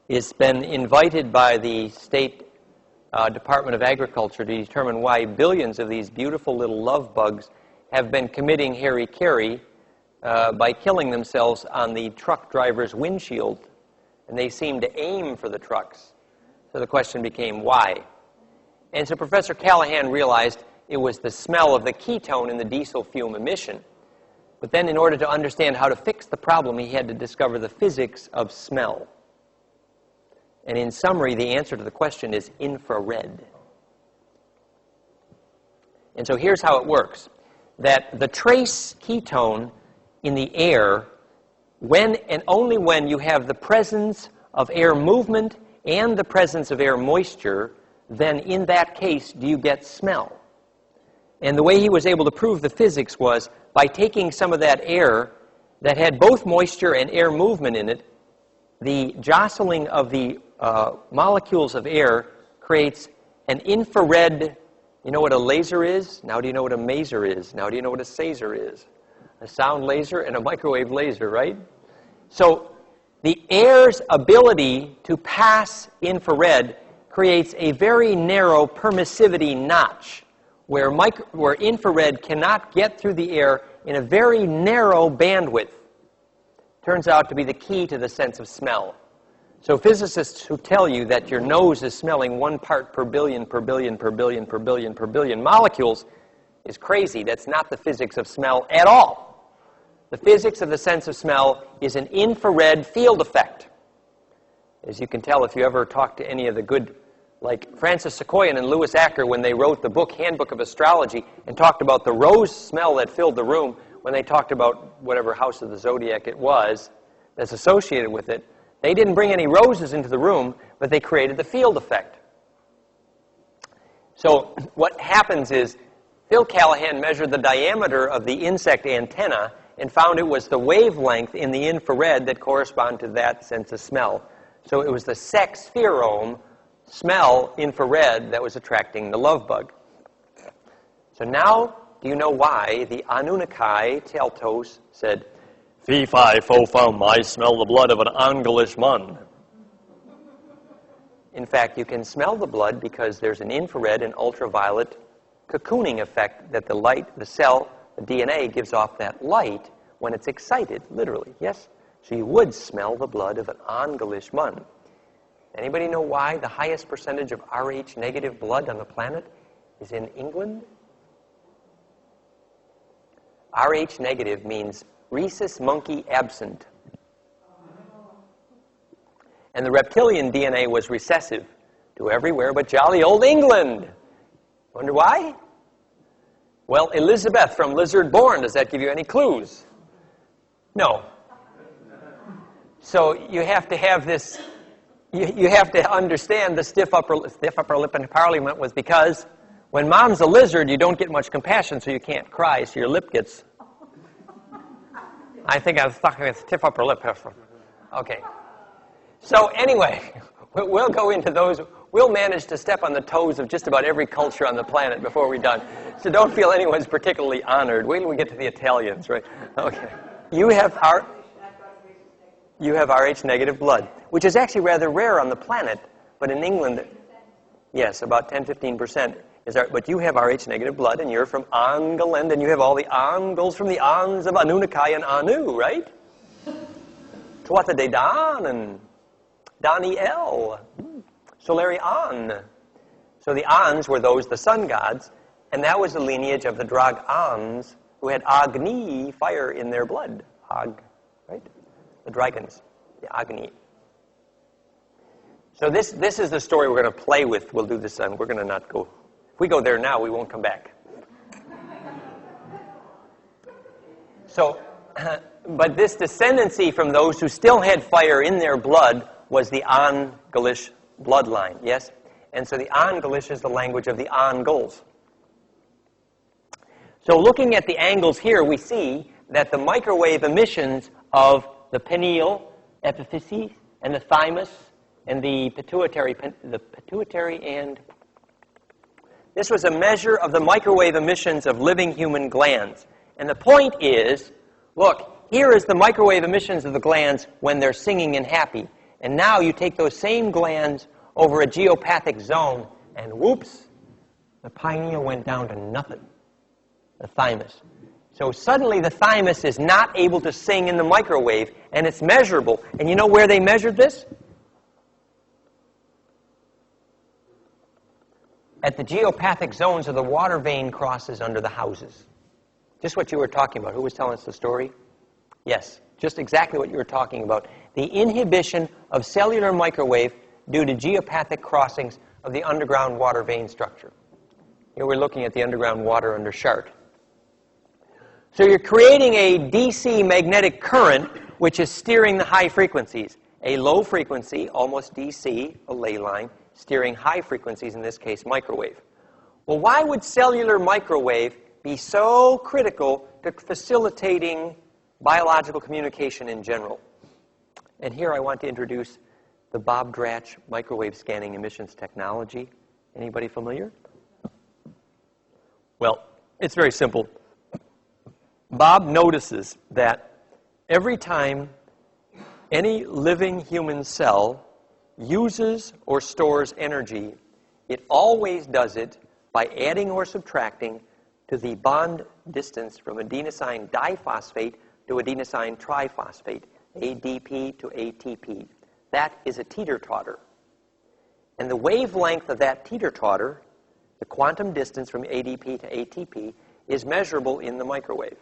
has been invited by the State Department of Agriculture to determine why billions of these beautiful little love bugs have been committing hara-kiri by killing themselves on the truck driver's windshield. And they seem to aim for the trucks. So the question became, why? And so Professor Callahan realized it was the smell of the ketone in the diesel fume emission. But then in order to understand how to fix the problem, he had to discover the physics of smell. And in summary, the answer to the question is infrared. And so here's how it works. That the trace ketone in the air, when and only when you have the presence of air movement and the presence of air moisture, then in that case do you get smell. And the way he was able to prove the physics was by taking some of that air that had both moisture and air movement in it, the jostling of the molecules of air creates an infrared. You know what a laser is? Now do you know what a maser is? Now do you know what a saser is? A sound laser and a microwave laser, right? So the air's ability to pass infrared creates a very narrow permissivity notch where infrared cannot get through the air in a very narrow bandwidth. Turns out to be the key to the sense of smell. So physicists who tell you that your nose is smelling 1 part per billion, per billion, per billion, per billion, per billion molecules is crazy. That's not the physics of smell at all. The physics of the sense of smell is an infrared field effect. As you can tell if you ever talk to any of the good, like Francis Sequoian and Louis Acker, when they wrote the book Handbook of Astrology and talked about the rose smell that filled the room, when they talked about whatever house of the zodiac it was that's associated with it, they didn't bring any roses into the room, but they created the field effect. So what happens is Phil Callahan measured the diameter of the insect antenna and found it was the wavelength in the infrared that corresponded to that sense of smell. So it was the sex spherome smell infrared that was attracting the love bug. So now, do you know why the Anunnaki Teltos said, "Fee, fi, fo, fum, I smell the blood of an Englishman"? In fact, you can smell the blood because there's an infrared and ultraviolet cocooning effect that the light, the cell, the DNA gives off that light when it's excited, literally, yes? So you would smell the blood of an Englishman. Anybody know why the highest percentage of Rh negative blood on the planet is in England? Rh negative means rhesus monkey absent. And the reptilian DNA was recessive to everywhere but jolly old England. Wonder why? Well, Elizabeth from Lizard Born, does that give you any clues? No. So you have to have this, you have to understand the stiff upper lip in Parliament was because when mom's a lizard, you don't get much compassion, so you can't cry, so your lip gets... I think I was stuck with stiff upper lip. Okay. So anyway, we'll go into those. We'll manage to step on the toes of just about every culture on the planet before we're done. So don't feel anyone's particularly honored. Wait till we get to the Italians, right? Okay. You have Rh negative blood, which is actually rather rare on the planet, but in England, yes, about 10-15%. But you have Rh negative blood, and you're from England, and you have all the Angles from the Ans of Anunnaki and Anu, right? Tuatha De Dan and Daniel, Solari An. So the Ans were those, the sun gods, and that was the lineage of the Drag Ans, who had Agni, fire in their blood. Ag, right? The dragons, the Agni. So this is the story we're going to play with. We'll do this, and we're going to not go... If we go there now, we won't come back. So, but this descendancy from those who still had fire in their blood was the Anglish bloodline, yes? And so the Anglish is the language of the Angles. So looking at the angles here, we see that the microwave emissions of the pineal epiphyses and the thymus and the pituitary and... This was a measure of the microwave emissions of living human glands. And the point is, look, here is the microwave emissions of the glands when they're singing and happy. And now you take those same glands over a geopathic zone, and whoops, the pineal went down to nothing, the thymus. So suddenly the thymus is not able to sing in the microwave, and it's measurable. And you know where they measured this? at the geopathic zones of the water vein crosses under the houses. Just what you were talking about. Who was telling us the story? Yes, just exactly what you were talking about. The inhibition of cellular microwave due to geopathic crossings of the underground water vein structure. Here we're looking at the underground water under Chart. So you're creating a DC magnetic current which is steering the high frequencies. A low frequency, almost DC, a ley line, steering high frequencies, in this case microwave. Well, why would cellular microwave be so critical to facilitating biological communication in general? And here I want to introduce the Bob Dratch microwave scanning emissions technology. Anybody familiar? Well, it's very simple. Bob notices that every time any living human cell uses or stores energy, it always does it by adding or subtracting to the bond distance from adenosine diphosphate to adenosine triphosphate, ADP to ATP. That is a teeter-totter. And the wavelength of that teeter-totter, the quantum distance from ADP to ATP, is measurable in the microwave.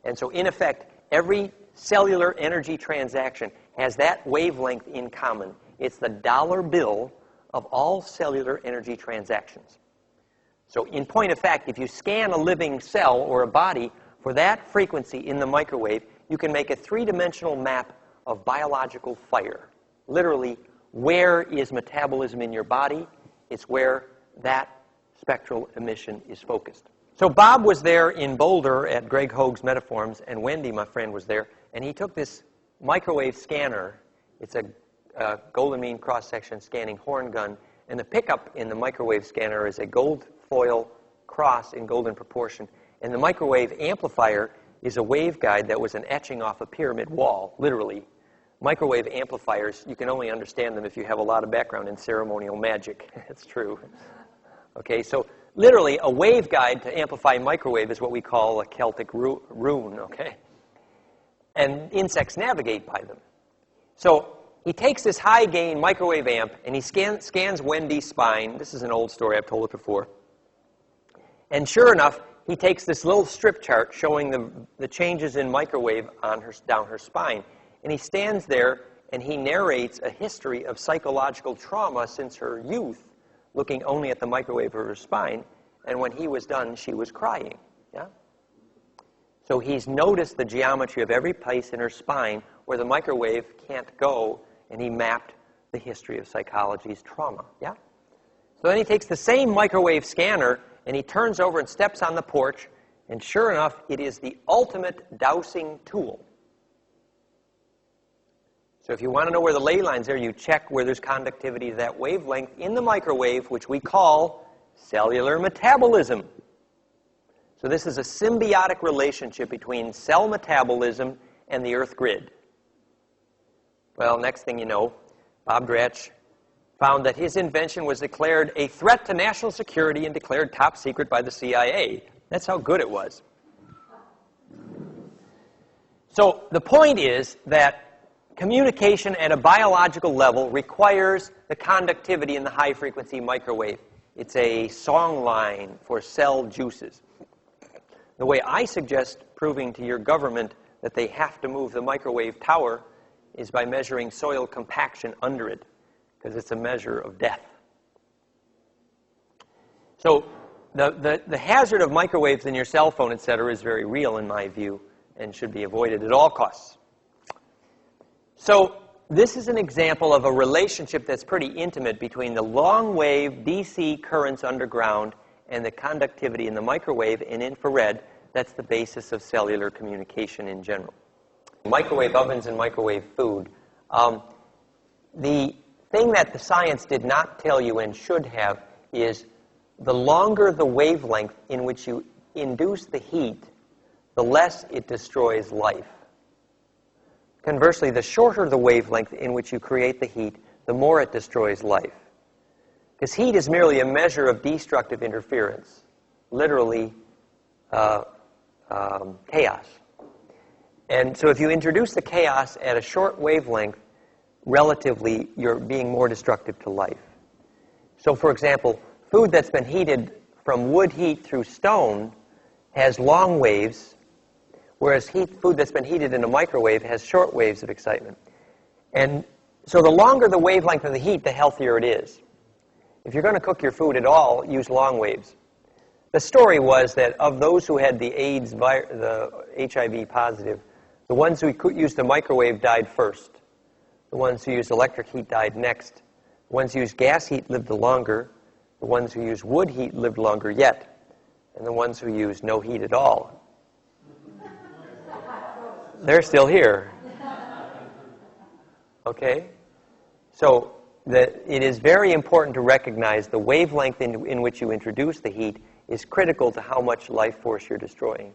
And so, in effect, every cellular energy transaction has that wavelength in common. It's the dollar bill of all cellular energy transactions. So, in point of fact, if you scan a living cell or a body for that frequency in the microwave, you can make a three-dimensional map of biological fire. Literally, where is metabolism in your body? It's where that spectral emission is focused. So Bob was there in Boulder at Greg Hoag's Metaforms, and Wendy, my friend, was there, and he took this microwave scanner. It's a golden mean cross-section scanning horn gun, and the pickup in the microwave scanner is a gold foil cross in golden proportion, and the microwave amplifier is a waveguide that was an etching off a pyramid wall, literally. Microwave amplifiers, you can only understand them if you have a lot of background in ceremonial magic. It's true. Okay, so literally a waveguide to amplify microwave is what we call a Celtic rune, okay? And insects navigate by them. So he takes this high-gain microwave amp, and he scans Wendy's spine. This is an old story. I've told it before. And sure enough, he takes this little strip chart showing the changes in microwave on down her spine. And he stands there, and he narrates a history of psychological trauma since her youth, looking only at the microwave of her spine. And when he was done, she was crying. Yeah? So he's noticed the geometry of every place in her spine where the microwave can't go, and he mapped the history of psychology's trauma. Yeah? So then he takes the same microwave scanner, and he turns over and steps on the porch, and sure enough, it is the ultimate dowsing tool. So if you want to know where the ley lines are, you check where there's conductivity to that wavelength in the microwave, which we call cellular metabolism. So this is a symbiotic relationship between cell metabolism and the Earth grid. Well, next thing you know, Bob Dratch found that his invention was declared a threat to national security and declared top secret by the CIA. That's how good it was. So the point is that communication at a biological level requires the conductivity in the high-frequency microwave. It's a song line for cell juices. The way I suggest proving to your government that they have to move the microwave tower is by measuring soil compaction under it, because it's a measure of death. So the hazard of microwaves in your cell phone, etc., is very real in my view and should be avoided at all costs. So this is an example of a relationship that's pretty intimate between the long-wave DC currents underground and the conductivity in the microwave and infrared. That's the basis of cellular communication in general. Microwave ovens and microwave food. The thing that the science did not tell you and should have is the longer the wavelength in which you induce the heat, the less it destroys life. Conversely, the shorter the wavelength in which you create the heat, the more it destroys life. Because heat is merely a measure of destructive interference, literally chaos. And so if you introduce the chaos at a short wavelength, relatively, you're being more destructive to life. So, for example, food that's been heated from wood heat through stone has long waves, whereas food that's been heated in a microwave has short waves of excitement. And so the longer the wavelength of the heat, the healthier it is. If you're going to cook your food at all, use long waves. The story was that of those who had the the HIV positive, the ones who used the microwave died first. The ones who used electric heat died next. The ones who used gas heat lived longer. The ones who used wood heat lived longer yet. And the ones who used no heat at all, they're still here. Okay? So it is very important to recognize the wavelength in which you introduce the heat is critical to how much life force you're destroying.